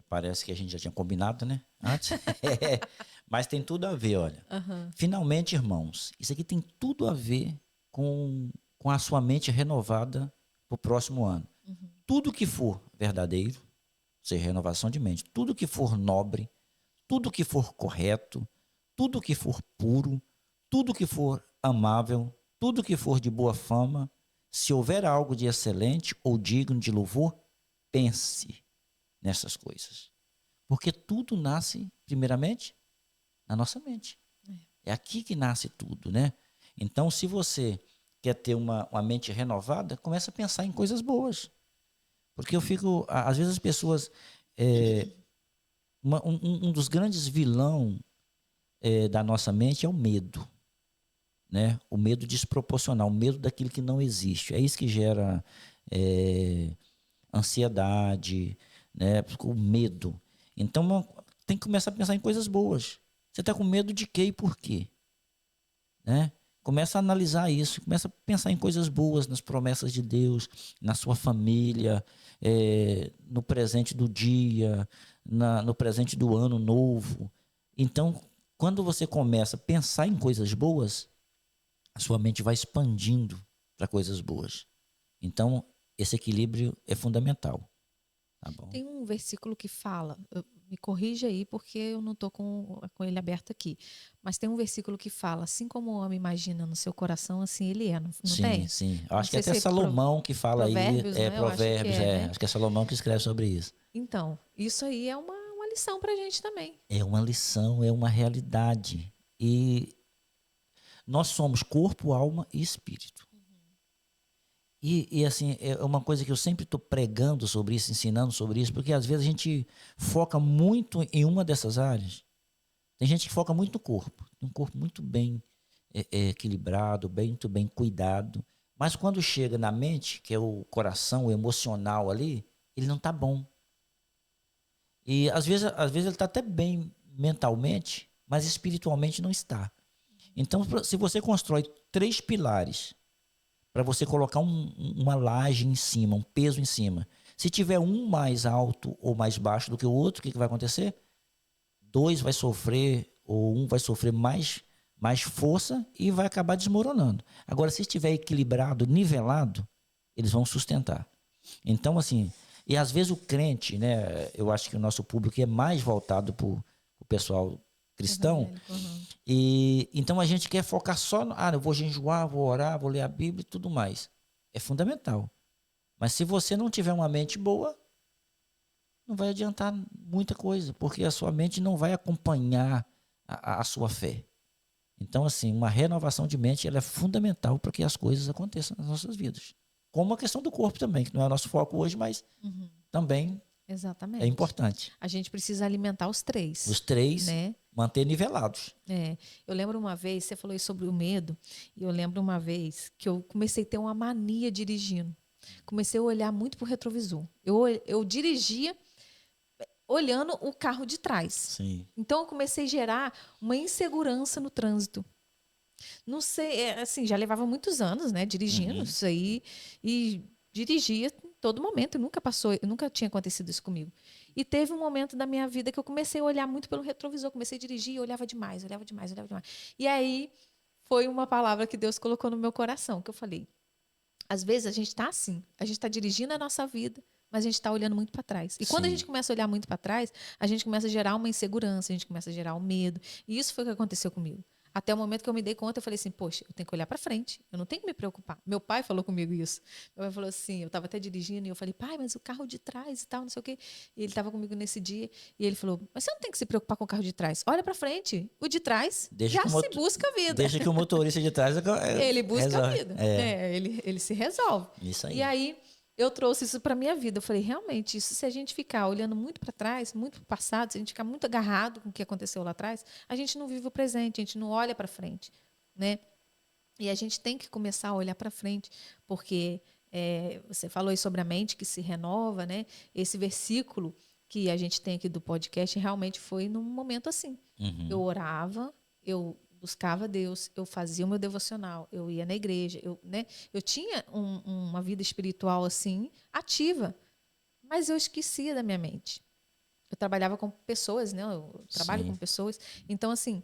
parece que a gente já tinha combinado, né? Antes. Mas tem tudo a ver, olha. Uhum. Finalmente, irmãos, isso aqui tem tudo a ver com a sua mente renovada para o próximo ano. Uhum. Tudo que for verdadeiro, ou seja, renovação de mente, tudo que for nobre, tudo que for correto, tudo que for puro, tudo que for amável, tudo que for de boa fama, se houver algo de excelente ou digno de louvor, pense nessas coisas. Porque tudo nasce, primeiramente, na nossa mente. É aqui que nasce tudo, né? Então, se você quer ter uma mente renovada, começa a pensar em coisas boas. Porque às vezes as pessoas, um dos grandes vilões da nossa mente é o medo, né? O medo desproporcional, o medo daquilo que não existe. É isso que gera ansiedade, né, o medo. Então, tem que começar a pensar em coisas boas. Você está com medo de quê e por quê? Né? Começa a analisar isso, começa a pensar em coisas boas, nas promessas de Deus, na sua família, no presente do dia, no presente do ano novo. Então, quando você começa a pensar em coisas boas, a sua mente vai expandindo para coisas boas. Então, esse equilíbrio é fundamental. Tá bom? Tem um versículo que fala, me corrija aí porque eu não estou com ele aberto aqui, mas tem um versículo que fala, assim como o homem imagina no seu coração, assim ele é, não Sim, tem? sim. Eu Não acho que é sei até se é Salomão que fala aí, Provérbios, né? Eu acho que Provérbios, é, né? acho que é Salomão que escreve sobre isso. Então, isso aí é uma lição para a gente também. É uma lição, é uma realidade. E nós somos corpo, alma e espírito. E assim, é uma coisa que eu sempre estou pregando sobre isso, ensinando sobre isso, porque às vezes a gente foca muito em uma dessas áreas. Tem gente que foca muito no corpo, um corpo muito bem equilibrado, muito bem cuidado. Mas quando chega na mente, que é o coração, o emocional ali, ele não está bom. E às vezes ele está até bem mentalmente, mas espiritualmente não está. Então, se você constrói 3 pilares para você colocar uma laje em cima, um peso em cima, se tiver um mais alto ou mais baixo do que o outro, o que vai acontecer? 2 vai sofrer, ou um vai sofrer mais força e vai acabar desmoronando. Agora, se estiver equilibrado, nivelado, eles vão sustentar. Então, assim, e às vezes o crente, né, eu acho que o nosso público é mais voltado para o pessoal cristão, Evangélico, uhum. e então a gente quer focar só no, eu vou jejuar, vou orar, vou ler a Bíblia e tudo mais. É fundamental. Mas se você não tiver uma mente boa, não vai adiantar muita coisa, porque a sua mente não vai acompanhar a sua fé. Então, assim, uma renovação de mente ela é fundamental para que as coisas aconteçam nas nossas vidas. Como a questão do corpo também, que não é o nosso foco hoje, mas também é Exatamente. importante. A gente precisa alimentar os Os três, 3 né? manter nivelados. É, eu lembro uma vez, você falou isso sobre o medo, e eu lembro uma vez que eu comecei a ter uma mania dirigindo. Comecei a olhar muito pro retrovisor. Eu dirigia olhando o carro de trás. Sim. Então eu comecei a gerar uma insegurança no trânsito. Não sei, assim, já levava muitos anos, né, dirigindo isso aí e dirigia em todo momento, nunca passou, nunca tinha acontecido isso comigo. E teve um momento da minha vida que eu comecei a olhar muito pelo retrovisor, comecei a dirigir e olhava demais, olhava demais, olhava demais. E aí foi uma palavra que Deus colocou no meu coração, que eu falei: às vezes a gente está assim, a gente está dirigindo a nossa vida, mas a gente está olhando muito para trás. E quando a gente Sim. começa a olhar muito para trás, a gente começa a gerar uma insegurança, a gente começa a gerar um medo. E isso foi o que aconteceu comigo. Até o momento que eu me dei conta, eu falei assim: poxa, eu tenho que olhar para frente, eu não tenho que me preocupar. Meu pai falou comigo isso. Meu pai falou assim: eu estava até dirigindo e eu falei: pai, mas o carro de trás e tal, não sei o quê. E ele estava comigo nesse dia e ele falou: mas você não tem que se preocupar com o carro de trás, olha para frente, o de trás Deixa já que se busca a vida. deixa que o motorista de trás Ele busca a resolve. vida. Ele se resolve. Isso E aí. aí eu trouxe isso para minha vida. Eu falei, realmente, isso, se a gente ficar olhando muito para trás, muito para o passado, se a gente ficar muito agarrado com o que aconteceu lá atrás, a gente não vive o presente, a gente não olha para frente, né? E a gente tem que começar a olhar para frente, porque você falou aí sobre a mente que se renova, né? Esse versículo que a gente tem aqui do podcast realmente foi num momento assim. Eu orava, eu buscava Deus, eu fazia o meu devocional, eu ia na igreja, eu tinha uma vida espiritual assim ativa, mas eu esquecia da minha mente. Eu trabalhava com pessoas, né? Eu trabalho com Sim. pessoas, então assim,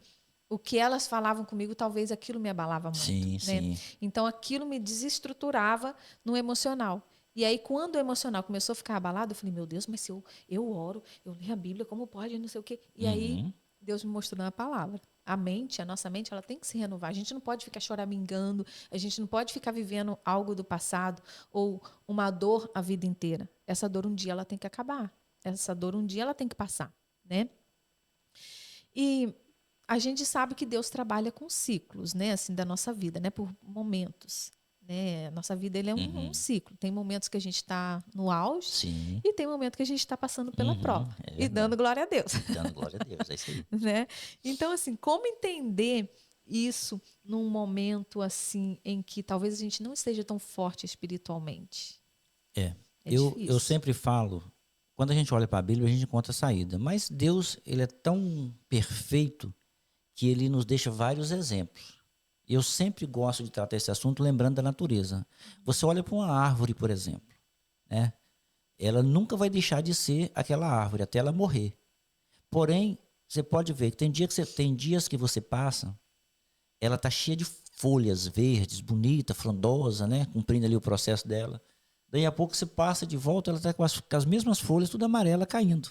o que elas falavam comigo, talvez aquilo me abalava muito, Sim, né? sim. Então aquilo me desestruturava no emocional. E aí, quando o emocional começou a ficar abalado, eu falei, meu Deus, mas se eu oro, eu leio a Bíblia, como pode, não sei o quê. E aí, Uhum. Deus me mostrou na palavra. A nossa mente, ela tem que se renovar. A gente não pode ficar choramingando, a gente não pode ficar vivendo algo do passado ou uma dor a vida inteira. Essa dor um dia ela tem que acabar. Essa dor um dia ela tem que passar, né? E a gente sabe que Deus trabalha com ciclos, né, assim, da nossa vida, né, por momentos, né? A nossa vida ele é um ciclo. Tem momentos que a gente está no auge Sim. e tem momento que a gente está passando pela prova É e verdade. dando glória a Deus, Dando glória a Deus, é isso aí. né? Então, assim, como entender isso num momento assim em que talvez a gente não esteja tão forte espiritualmente? É. Eu difícil. sempre falo, quando a gente olha para a Bíblia, a gente encontra saída. Mas Deus, ele é tão perfeito que ele nos deixa vários exemplos. Eu sempre gosto de tratar esse assunto lembrando da natureza. Você olha para uma árvore, por exemplo, né? Ela nunca vai deixar de ser aquela árvore até ela morrer. Porém, você pode ver que tem dias que você passa, ela está cheia de folhas verdes, bonita, frondosa, né? Cumprindo ali o processo dela. Daí a pouco você passa de volta, ela está com as mesmas folhas, tudo amarela, caindo.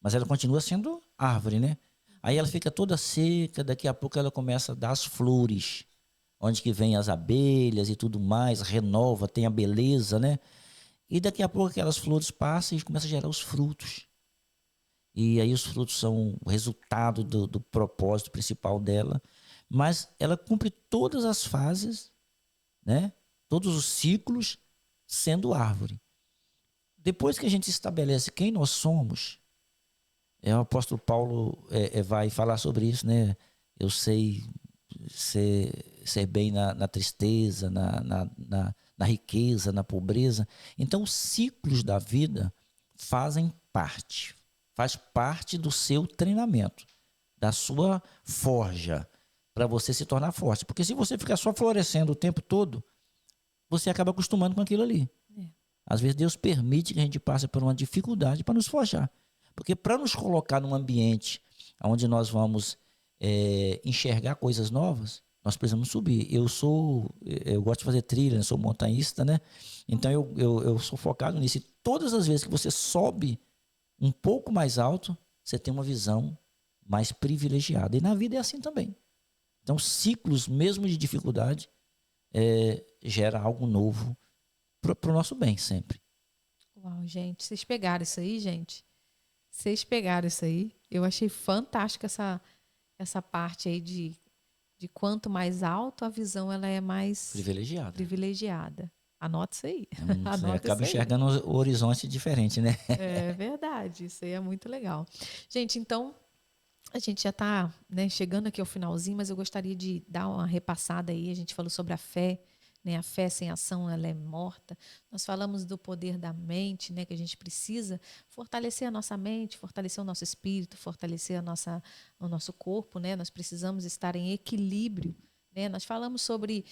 Mas ela continua sendo árvore, né? Aí ela fica toda seca, daqui a pouco ela começa a dar as flores, onde que vem as abelhas e tudo mais, renova, tem a beleza, né? E daqui a pouco aquelas flores passam e começam a gerar os frutos. E aí os frutos são o resultado do propósito principal dela. Mas ela cumpre todas as fases, né? Todos os ciclos, sendo árvore. Depois que a gente estabelece quem nós somos, o apóstolo Paulo vai falar sobre isso, né? Eu sei ser bem na tristeza, na riqueza, na pobreza. Então, os ciclos da vida fazem parte. Faz parte do seu treinamento, da sua forja, para você se tornar forte. Porque se você ficar só florescendo o tempo todo, você acaba acostumando com aquilo ali. Às vezes Deus permite que a gente passe por uma dificuldade para nos forjar. Porque para nos colocar num ambiente onde nós vamos enxergar coisas novas, nós precisamos subir. Eu gosto de fazer trilha, eu sou montanhista, né? Então eu sou focado nisso. E todas as vezes que você sobe um pouco mais alto, você tem uma visão mais privilegiada. E na vida é assim também. Então, ciclos, mesmo de dificuldade, gera algo novo para o nosso bem sempre. Uau, gente, vocês pegaram isso aí, gente? Vocês pegaram isso aí? Eu achei fantástica essa parte aí de quanto mais alto a visão ela é mais privilegiada. Anota isso aí. Você Anota acaba isso aí. enxergando o horizonte diferente, né? É verdade, isso aí é muito legal. Gente, então, a gente já está, né, chegando aqui ao finalzinho, mas eu gostaria de dar uma repassada aí. A gente falou sobre a fé, né? A fé sem ação, ela é morta. Nós falamos do poder da mente, né? Que a gente precisa fortalecer a nossa mente, fortalecer o nosso espírito, fortalecer o nosso corpo, né? Nós precisamos estar em equilíbrio, né? Nós falamos sobre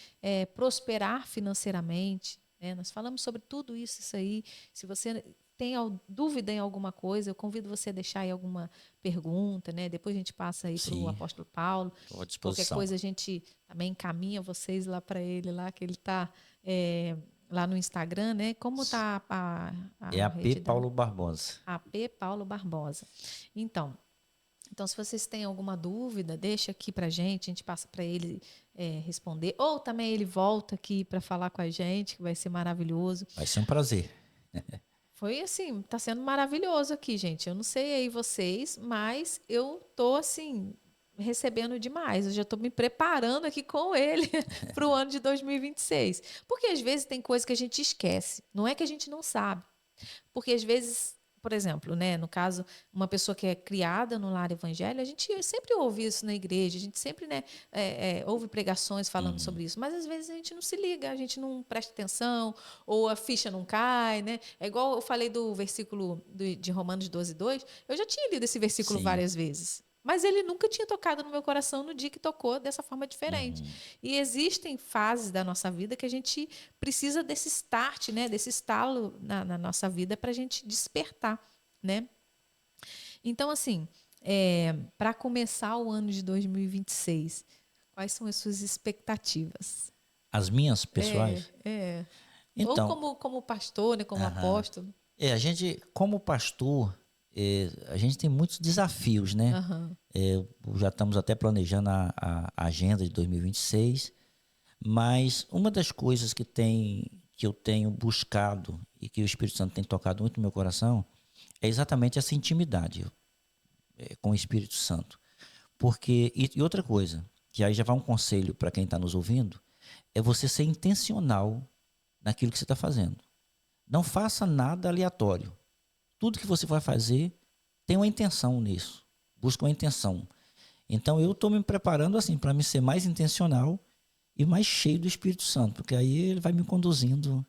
prosperar financeiramente, né? Nós falamos sobre tudo isso aí. Se você tem dúvida em alguma coisa, eu convido você a deixar aí alguma pergunta, né? Depois a gente passa aí para o apóstolo Paulo. Estou à disposição. Qualquer coisa a gente também encaminha vocês lá para ele, lá que ele está lá no Instagram, né? Como está a AP Paulo Barbosa. AP Paulo Barbosa. Então, se vocês têm alguma dúvida, deixa aqui para a gente passa para ele responder. Ou também ele volta aqui para falar com a gente, que vai ser maravilhoso. Vai ser um prazer. Foi assim, tá sendo maravilhoso aqui, gente. Eu não sei aí vocês, mas eu tô assim, recebendo demais. Eu já estou me preparando aqui com ele para o ano de 2026. Porque às vezes tem coisa que a gente esquece. Não é que a gente não sabe. Porque às vezes, por exemplo, né, no caso, uma pessoa que é criada no lar evangélico, a gente sempre ouve isso na igreja, a gente sempre, né, ouve pregações falando sobre isso, mas às vezes a gente não se liga, a gente não presta atenção, ou a ficha não cai, né? É igual eu falei do versículo de Romanos 12:2, eu já tinha lido esse versículo várias vezes. Mas ele nunca tinha tocado no meu coração no dia que tocou dessa forma diferente. E existem fases da nossa vida que a gente precisa desse start, né? Desse estalo na nossa vida para a gente despertar, né? Então, assim, para começar o ano de 2026, quais são as suas expectativas? As minhas pessoais? Então, ou como pastor, né? Como apóstolo. A gente, como pastor, a gente tem muitos desafios, né? Já estamos até planejando a agenda de 2026, mas uma das coisas que eu tenho buscado e que o Espírito Santo tem tocado muito no meu coração é exatamente essa intimidade com o Espírito Santo. Porque, e outra coisa, que aí já vai um conselho para quem está nos ouvindo, é você ser intencional naquilo que você está fazendo. Não faça nada aleatório. Tudo que você vai fazer tem uma intenção nisso. Busca uma intenção. Então eu estou me preparando assim para me ser mais intencional e mais cheio do Espírito Santo, porque aí ele vai me conduzindo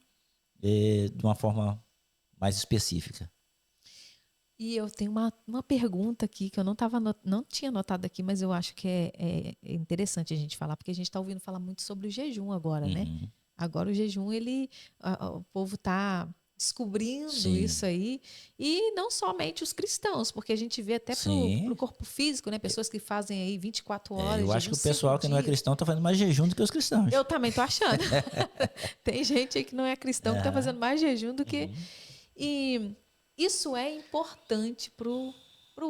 de uma forma mais específica. E eu tenho uma pergunta aqui que eu não tinha anotado aqui, mas eu acho que é interessante a gente falar, porque a gente está ouvindo falar muito sobre o jejum agora, né? Agora o jejum, o povo está descobrindo Sim, isso aí, e não somente os cristãos, porque a gente vê até pro sim. corpo físico, né? Pessoas que fazem aí 24 horas, Eu acho jejum que o 5 pessoal que não é dias. cristão está fazendo mais jejum do que os cristãos. Eu também tô achando. Tem gente aí que não é cristão que está É. fazendo mais jejum do que. Uhum. E isso é importante pro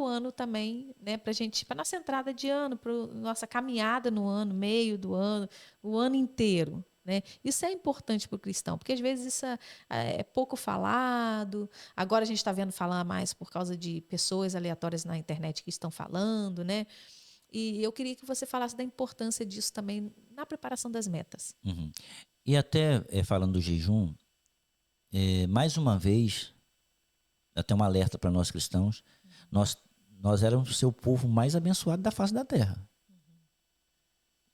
ano também, né? Pra gente, para nossa entrada de ano, para nossa caminhada no ano, meio do ano, o ano inteiro. Né? Isso é importante para o cristão, porque às vezes isso é pouco falado. Agora a gente está vendo falar mais por causa de pessoas aleatórias na internet que estão falando, né? E eu queria que você falasse da importância disso também na preparação das metas. Uhum. E até falando do jejum, mais uma vez, até um alerta para nós cristãos, nós, nós éramos o seu povo mais abençoado da face da terra.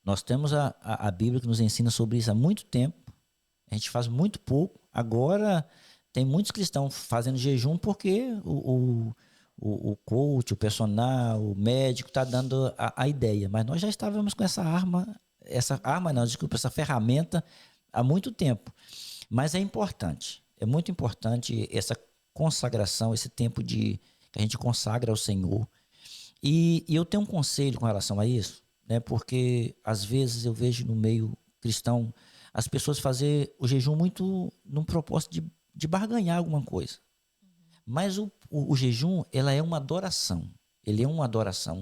Nós temos a Bíblia que nos ensina sobre isso há muito tempo. A gente faz muito pouco. Agora, tem muitos cristãos fazendo jejum porque o coach, o personal, o médico está dando a ideia. Mas nós já estávamos com essa arma não, desculpa, essa ferramenta há muito tempo. Mas é muito importante essa consagração, esse tempo que a gente consagra ao Senhor. E eu tenho um conselho com relação a isso, né? Porque às vezes eu vejo no meio cristão as pessoas fazer o jejum muito num propósito de barganhar alguma coisa. Mas o jejum, ela é uma adoração. Ele é uma adoração,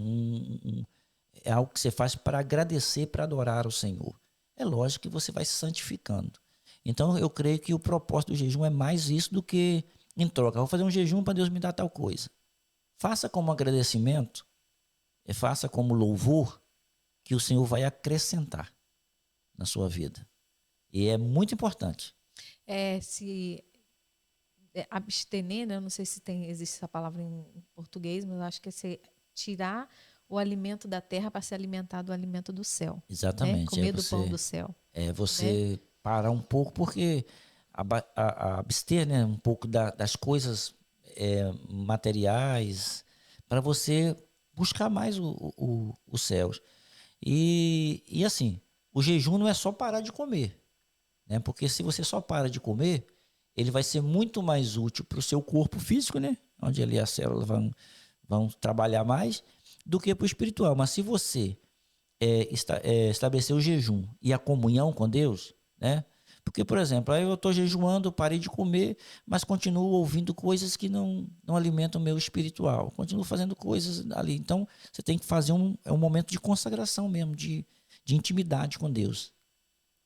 é algo que você faz para agradecer, para adorar o Senhor. É lógico que você vai se santificando. Então eu creio que o propósito do jejum é mais isso do que em troca. Vou fazer um jejum para Deus me dar tal coisa. Faça como agradecimento, faça como louvor, que o Senhor vai acrescentar na sua vida. E é muito importante. Se abster, né? Eu não sei se existe essa palavra em português, mas eu acho que é você tirar o alimento da terra para se alimentar do alimento do céu. Né? Exatamente. Comer do pão do céu. É Né? você parar um pouco, porque abster, né, um pouco das coisas materiais, para você buscar mais os céus. E assim, o jejum não é só parar de comer, né? Porque se você só para de comer, ele vai ser muito mais útil para o seu corpo físico, né? Onde ali as células vão trabalhar mais, do que para o espiritual. Mas se você estabelecer o jejum e a comunhão com Deus, né? Porque, por exemplo, aí eu estou jejuando, parei de comer, mas continuo ouvindo coisas que não alimentam o meu espiritual. Continuo fazendo coisas ali. Então, você tem que fazer um momento de consagração mesmo, de intimidade com Deus.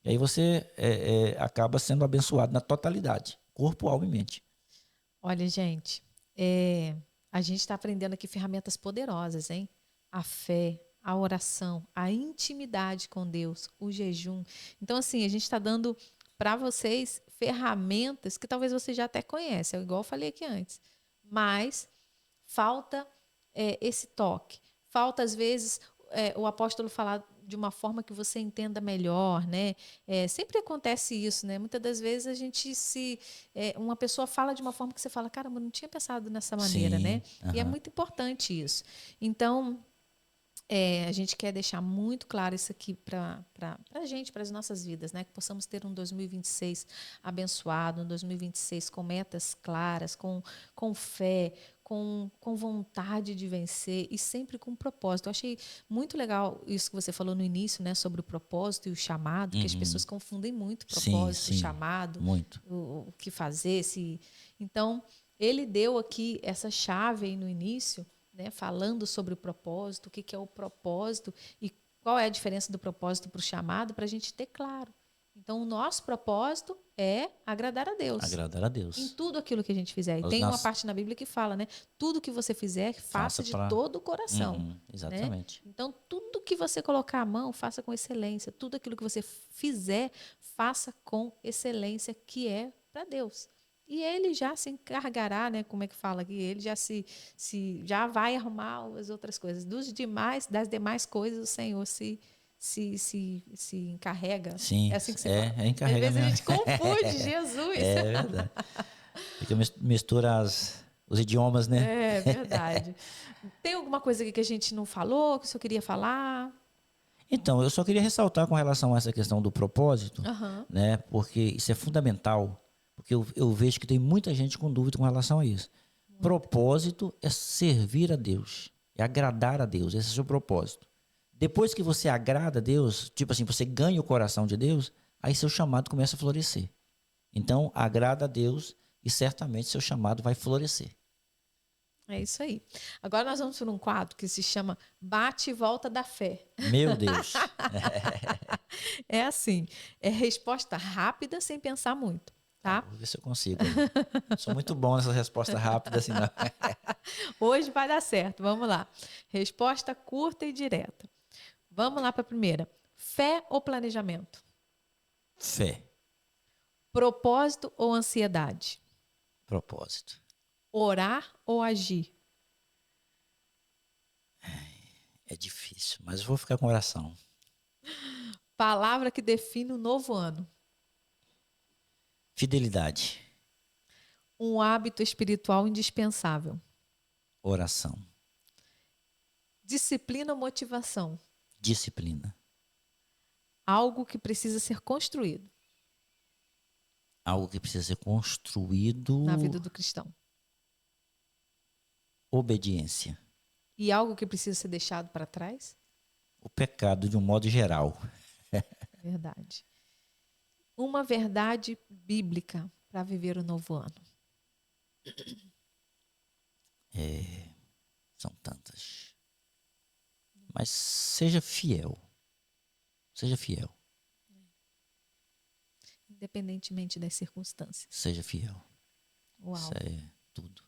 E aí você acaba sendo abençoado na totalidade, corpo, alma e mente. Olha, gente, a gente está aprendendo aqui ferramentas poderosas, hein? A fé, a oração, a intimidade com Deus, o jejum. Então, assim, a gente está dando para vocês ferramentas que talvez você já até conhece, igual eu falei aqui antes. Mas falta esse toque. Falta, às vezes, o apóstolo falar de uma forma que você entenda melhor, né? Sempre acontece isso, né? Muitas das vezes a gente uma pessoa fala de uma forma que você fala, caramba, não tinha pensado nessa maneira, né? Sim, E é muito importante isso. Então, a gente quer deixar muito claro isso aqui para a gente, para as nossas vidas, né? Que possamos ter um 2026 abençoado, um 2026 com metas claras, com fé, com vontade de vencer e sempre com propósito. Eu achei muito legal isso que você falou no início, né? Sobre o propósito e o chamado, que as pessoas confundem muito sim, propósito, sim, chamado, muito. o que fazer. Então, ele deu aqui essa chave aí no início, né, falando sobre o propósito, o que é o propósito e qual é a diferença do propósito para o chamado, para a gente ter claro. Então, o nosso propósito é agradar a Deus. Agradar a Em Deus. tudo aquilo que a gente fizer. E tem uma parte na Bíblia que fala, né? Tudo que você fizer, faça de todo o coração. Exatamente. Né? Então, tudo que você colocar a mão, faça com excelência. Tudo aquilo que você fizer, faça com excelência, que é para Deus. E ele já se encarregará, né? Como é que fala aqui? Ele já vai arrumar as outras coisas. Das demais coisas, o Senhor se encarrega. Sim, É assim que se fala. Às encarrega vezes a mesmo. gente confunde Jesus. É verdade. Porque mistura os idiomas, né? É verdade. Tem alguma coisa aqui que a gente não falou, que o senhor queria falar? Então, eu só queria ressaltar com relação a essa questão do propósito, Aham. né? Porque isso é fundamental. Porque eu vejo que tem muita gente com dúvida com relação a isso. Propósito é servir a Deus, é agradar a Deus, esse é o seu propósito. Depois que você agrada a Deus, tipo assim, você ganha o coração de Deus, aí seu chamado começa a florescer. Então, agrada a Deus e certamente seu chamado vai florescer. É isso aí. Agora nós vamos para um quadro que se chama Bate e Volta da Fé. Meu Deus. É assim, é resposta rápida sem pensar muito, Tá, tá? vou ver se eu consigo aí. Sou muito bom nessa resposta rápida, assim, não. Hoje vai dar certo. Vamos lá. Resposta curta e direta. Vamos lá para a primeira. Fé ou planejamento? Fé, Propósito ou ansiedade? propósito. Orar ou agir? É difícil, mas eu vou ficar com oração. Palavra que define o novo ano. Fidelidade, Um hábito espiritual indispensável. oração, Disciplina ou motivação? disciplina. Algo que precisa ser construído Algo que precisa ser construído, na vida do cristão. obediência. E algo que precisa ser deixado para trás? O pecado de um modo geral. Verdade. Uma verdade bíblica para viver o novo ano. São tantas. Mas seja fiel. Seja fiel. Independentemente das circunstâncias. Seja fiel. Uau. Isso é tudo.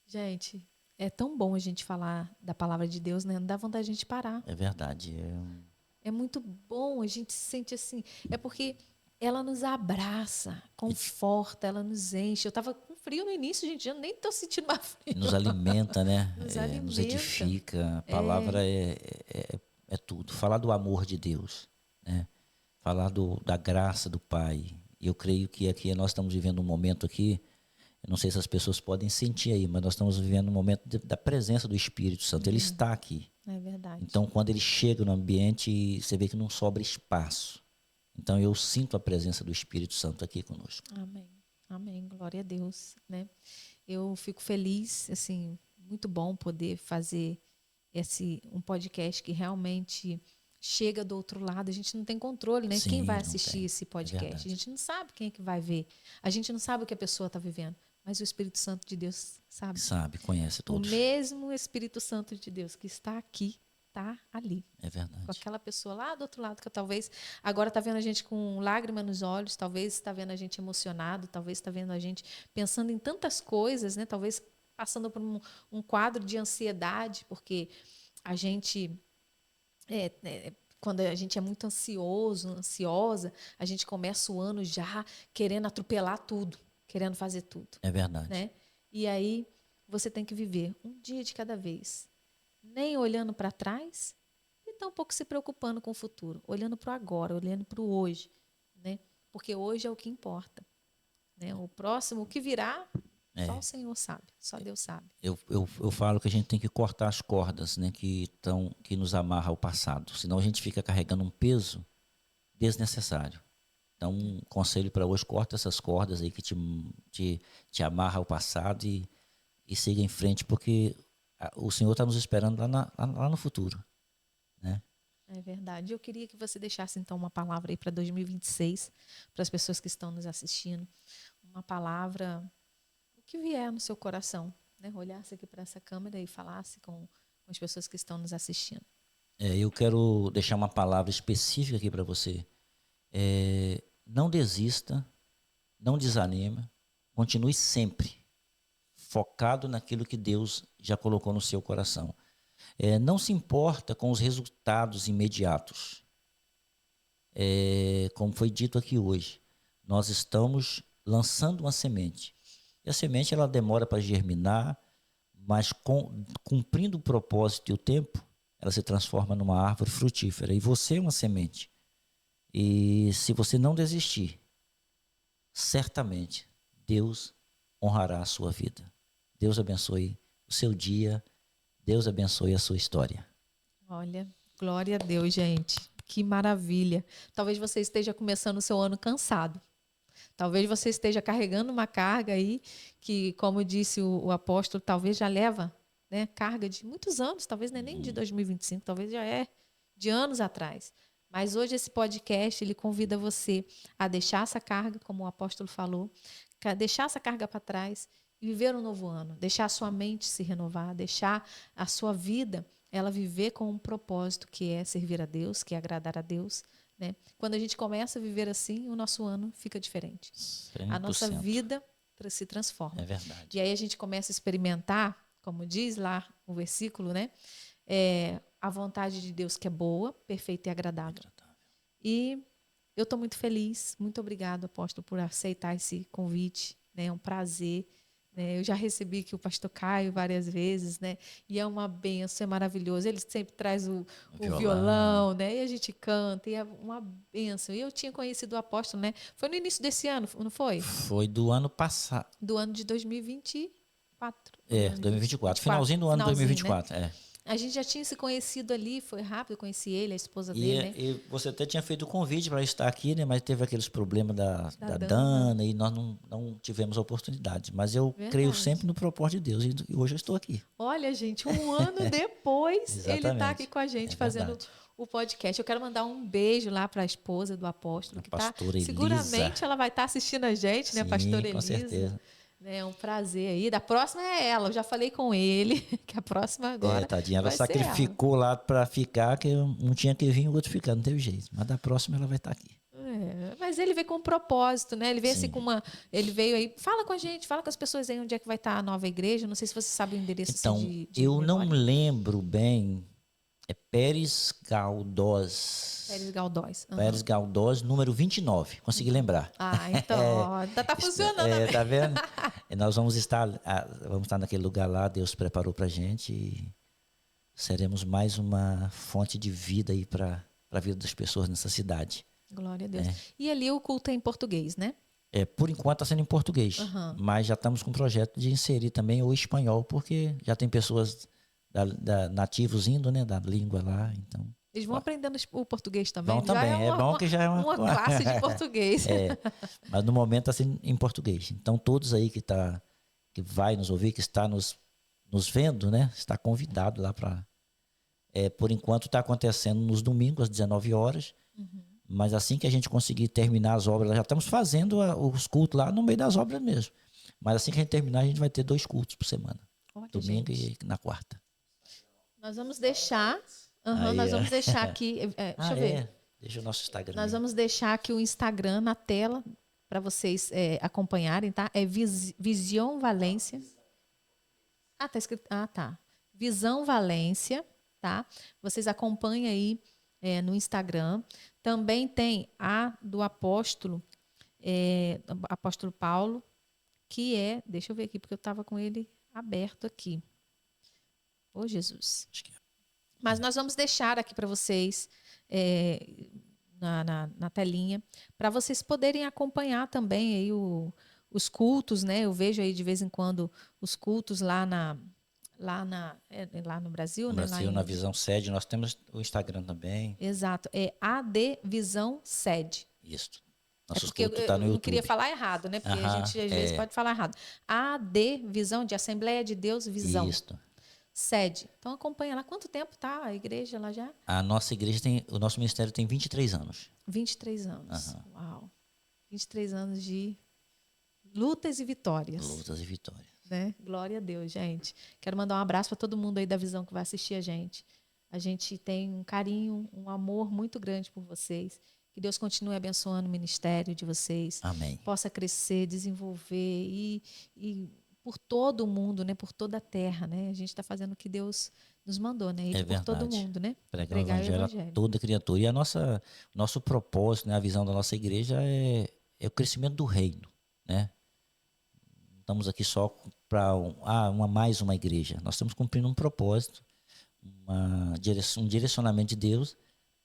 Gente, é tão bom a gente falar da palavra de Deus, né? Não dá vontade de a gente parar. É verdade. É muito bom, a gente se sente assim. É porque ela nos abraça, conforta, ela nos enche. Eu estava com frio no início, gente, eu nem estou sentindo mais frio. Nos alimenta, né? Nos Nos alimenta. edifica. A palavra é tudo. Falar do amor de Deus, né? Falar da graça do Pai. E eu creio que aqui nós estamos vivendo um momento aqui, eu não sei se as pessoas podem sentir aí, mas nós estamos vivendo um momento da presença do Espírito Santo. Ele está aqui. É verdade. Então, quando ele chega no ambiente, você vê que não sobra espaço. Então, eu sinto a presença do Espírito Santo aqui conosco. Amém. Amém. Glória a Deus, né? Eu fico feliz, assim, muito bom poder fazer um podcast que realmente chega do outro lado. A gente não tem controle, né? Sim, Quem vai não assistir tem. esse É podcast? verdade. A gente não sabe quem é que vai ver. A gente não sabe o que a pessoa está vivendo. Mas o Espírito Santo de Deus sabe. Sabe, conhece O todos. mesmo Espírito Santo de Deus que está aqui, está ali. É verdade. Com aquela pessoa lá do outro lado que talvez agora está vendo a gente com lágrima nos olhos, talvez está vendo a gente emocionado, talvez está vendo a gente pensando em tantas coisas, né? Talvez passando por um quadro de ansiedade, porque a gente quando a gente é muito ansiosa, a gente começa o ano já querendo atropelar tudo, querendo fazer tudo, É verdade. né? E aí você tem que viver um dia de cada vez, nem olhando para trás e tampouco se preocupando com o futuro, olhando para o agora, olhando para o hoje, né? Porque hoje é o que importa, né? O próximo, o que virá, só o Senhor sabe, só Deus sabe. Eu falo que a gente tem que cortar as cordas, né, que nos amarra ao passado. Senão a gente fica carregando um peso desnecessário. Então, um conselho para hoje, corta essas cordas aí que te amarra ao passado e siga em frente, porque o Senhor está nos esperando lá no futuro, né? É verdade. Eu queria que você deixasse, então, uma palavra aí para 2026, para as pessoas que estão nos assistindo. Uma palavra, o que vier no seu coração, né? Olhasse aqui para essa câmera e falasse com as pessoas que estão nos assistindo. Eu quero deixar uma palavra específica aqui para você. Não desista, não desanima, continue sempre focado naquilo que Deus já colocou no seu coração. Não se importa com os resultados imediatos. Como foi dito aqui hoje, nós estamos lançando uma semente. E a semente ela demora para germinar, mas cumprindo o propósito e o tempo, ela se transforma numa árvore frutífera. E você é uma semente. E se você não desistir, certamente Deus honrará a sua vida. Deus abençoe o seu dia. Deus abençoe a sua história. Olha, glória a Deus, gente. Que maravilha. Talvez você esteja começando o seu ano cansado. Talvez você esteja carregando uma carga aí que, como disse o apóstolo, talvez já leva, né, carga de muitos anos, talvez não é nem de 2025, talvez já é de anos atrás. Mas hoje esse podcast, ele convida você a deixar essa carga, como o apóstolo falou, deixar essa carga para trás e viver um novo ano, deixar a sua mente se renovar, deixar a sua vida ela viver com um propósito que é servir a Deus, que é agradar a Deus, né? Quando a gente começa a viver assim, o nosso ano fica diferente. 100%. A nossa vida se transforma. É verdade. E aí a gente começa a experimentar, como diz lá o versículo, né? A vontade de Deus que é boa, perfeita e agradável. E eu estou muito feliz. Muito obrigado, apóstolo, por aceitar esse convite. Né? É um prazer. Eu já recebi aqui o pastor Caio várias vezes, né? E é uma benção, é maravilhoso. Ele sempre traz o violão, né? E a gente canta, e é uma benção. E eu tinha conhecido o apóstolo, né? Foi no início desse ano, não foi? Foi do ano passado. Do ano de 2024. 2024. Finalzinho do ano de 2024, né? A gente já tinha se conhecido ali, foi rápido, eu conheci ele, a esposa dele, né? E você até tinha feito o convite para estar aqui, né? Mas teve aqueles problemas da Dana e nós não tivemos a oportunidade. Mas eu creio sempre no propósito de Deus e hoje eu estou aqui. Olha, gente, um ano depois ele está aqui com a gente fazendo o podcast. Eu quero mandar um beijo lá para a esposa do apóstolo, que tá, seguramente ela vai estar assistindo a gente, né, pastora Elisa? Com certeza. É um prazer aí. Da próxima é ela. Eu já falei com ele que a próxima agora. Tadinha, ela sacrificou lá para ficar, que não tinha que vir o outro ficar, não teve jeito. Mas da próxima ela vai estar aqui. Mas ele veio com um propósito, né? Ele veio assim com uma. Ele veio aí. Fala com a gente, fala com as pessoas aí onde é que vai estar a nova igreja. Não sei se você sabe o endereço então, de eu memória. não lembro bem. É Pérez Galdós. Pérez Galdós. Pérez Galdós, número 29. Consegui lembrar. Então, ainda tá funcionando. Tá vendo? Nós vamos estar naquele lugar lá, Deus preparou pra gente e seremos mais uma fonte de vida aí para a vida das pessoas nessa cidade. Glória a Deus. E ali o culto é em português, né? Por enquanto está sendo em português, mas já estamos com um projeto de inserir também o espanhol, porque já tem pessoas nativos indo, né, da língua lá, então... Eles vão aprendendo o português também. Vão também, é bom que já é uma classe de português. Mas no momento está sendo em português. Então todos aí que vai nos ouvir, que está nos vendo, né, está convidado lá para... por enquanto está acontecendo nos domingos às 19 horas, mas assim que a gente conseguir terminar as obras, já estamos fazendo os cultos lá no meio das obras mesmo. Mas assim que a gente terminar, a gente vai ter 2 cultos por semana. Olha, domingo gente. e na quarta. Nós vamos deixar... nós vamos deixar aqui... deixa eu ver. Deixa o nosso Instagram. Nós vamos deixar aqui o Instagram na tela para vocês acompanharem, tá? É Visão Valência. Tá escrito... tá. Visão Valência, tá? Vocês acompanhem aí no Instagram. Também tem a do apóstolo Paulo, que é... Deixa eu ver aqui, porque eu estava com ele aberto aqui. Ô, Jesus. Mas nós vamos deixar aqui para vocês na telinha, para vocês poderem acompanhar também aí os cultos, né? Eu vejo aí de vez em quando os cultos lá no Brasil. No Brasil, na Visão Sede, nós temos o Instagram também. Exato, é AD Visão Sede. Isso. Nossos porque cultos tá no eu não YouTube. queria falar errado, né? Porque a gente às vezes pode falar errado. AD Visão, de Assembleia de Deus Visão. Isso. Sede. Então acompanha lá. Quanto tempo tá a igreja lá já? A nossa igreja o nosso ministério tem 23 anos. 23 anos. Uau. 23 anos de lutas e vitórias. Lutas e vitórias. Né? Glória a Deus, gente. Quero mandar um abraço para todo mundo aí da Visão que vai assistir a gente. A gente tem um carinho, um amor muito grande por vocês. Que Deus continue abençoando o ministério de vocês. Amém. Possa crescer, desenvolver e por todo o mundo, né? Por toda a terra, né? A gente está fazendo o que Deus nos mandou, né? Ir por todo mundo, né? Pregar o evangelho a toda criatura. E nosso propósito, né? A visão da nossa igreja é o crescimento do reino, né? Não estamos aqui só para mais uma igreja. Nós estamos cumprindo um propósito, um direcionamento de Deus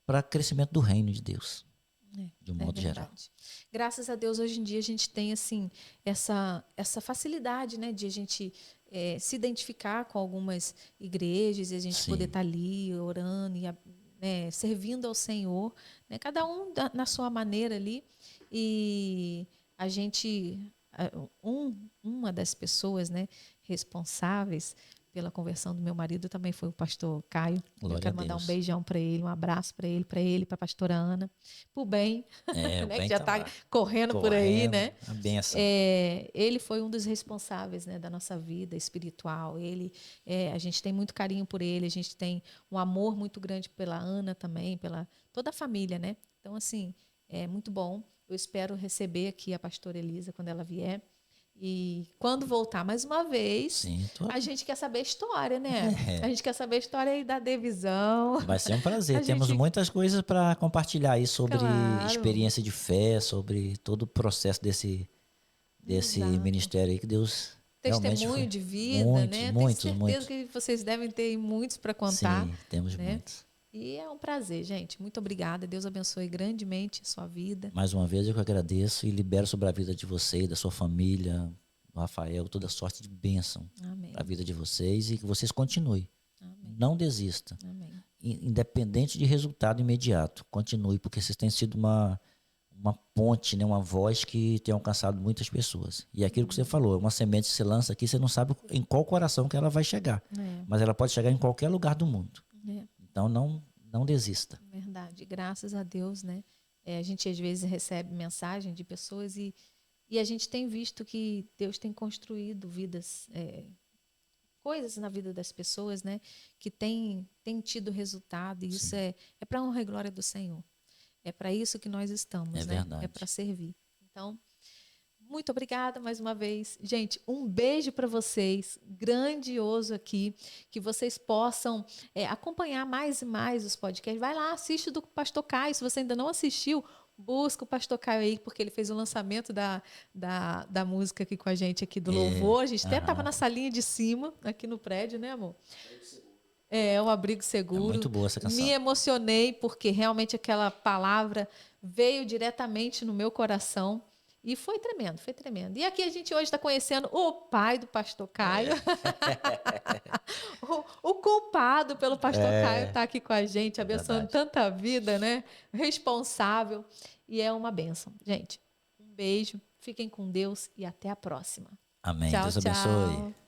para crescimento do reino de Deus. de um modo geral. Verdade. Graças a Deus, hoje em dia, a gente tem assim, essa facilidade, né, de a gente se identificar com algumas igrejas e a gente poder Sim, estar ali orando e né, servindo ao Senhor, né, cada um na sua maneira ali. E a gente, uma das pessoas, né, responsáveis pela conversão do meu marido também foi o pastor Caio. Eu glória a quero mandar um Deus. beijão para ele, um abraço para ele, para a pastora Ana, por bem, O né, que bem já tá está lá, correndo por aí, correndo, né? a bênção. Ele foi um dos responsáveis, né, da nossa vida espiritual. A gente tem muito carinho por ele, a gente tem um amor muito grande pela Ana também, pela toda a família, né? Então, assim, é muito bom. Eu espero receber aqui a pastora Elisa quando ela vier. E quando voltar mais uma vez, Sim, a gente quer saber a história, né? A é, gente quer saber a história aí da divisão. vai ser um prazer. A Temos gente, muitas coisas para compartilhar aí sobre claro, experiência de fé, sobre todo o processo desse exato. ministério aí que Deus realmente foi. Testemunho de vida, Muitos, né? Tenho muitos, certeza muitos. que vocês devem ter muitos para contar, Sim, temos né? muitos. E é um prazer, gente. Muito obrigada. Deus abençoe grandemente a sua vida. Mais uma vez eu que agradeço e libero sobre a vida de vocês, da sua família, do Rafael, toda sorte de bênção para a Amém. vida de vocês e que vocês continuem. Amém. Não desista. Amém. Independente de resultado imediato, continue, porque vocês têm sido uma ponte, né, uma voz que tem alcançado muitas pessoas. E aquilo que você falou, uma semente que você lança aqui, você não sabe em qual coração que ela vai chegar, É, mas ela pode chegar em qualquer lugar do mundo. é Então não desista. verdade. Graças a Deus, né? A gente às vezes recebe mensagem de pessoas e a gente tem visto que Deus tem construído vidas, coisas na vida das pessoas, né? Que tem tido resultado. E isso Sim, é para a honra e glória do Senhor. É para isso que nós é estamos, né? É para verdade. servir. Então, muito obrigada mais uma vez. Gente, um beijo para vocês, grandioso aqui, que vocês possam acompanhar mais e mais os podcasts. Vai lá, assiste o do Pastor Caio. Se você ainda não assistiu, busca o Pastor Caio aí, porque ele fez o lançamento da música aqui com a gente, aqui do É, Louvor. A gente até estava aham. na salinha de cima, aqui no prédio, né, amor? É um abrigo É seguro. muito boa essa Me canção. emocionei porque realmente aquela palavra veio diretamente no meu coração e foi tremendo, foi tremendo. E aqui a gente hoje está conhecendo o pai do pastor Caio, É, o culpado pelo pastor Caio é, está aqui com a gente, é abençoando verdade. tanta vida, né? Responsável. E é uma bênção. Gente, um beijo, fiquem com Deus e até a próxima. Amém. Tchau, Deus abençoe. tchau.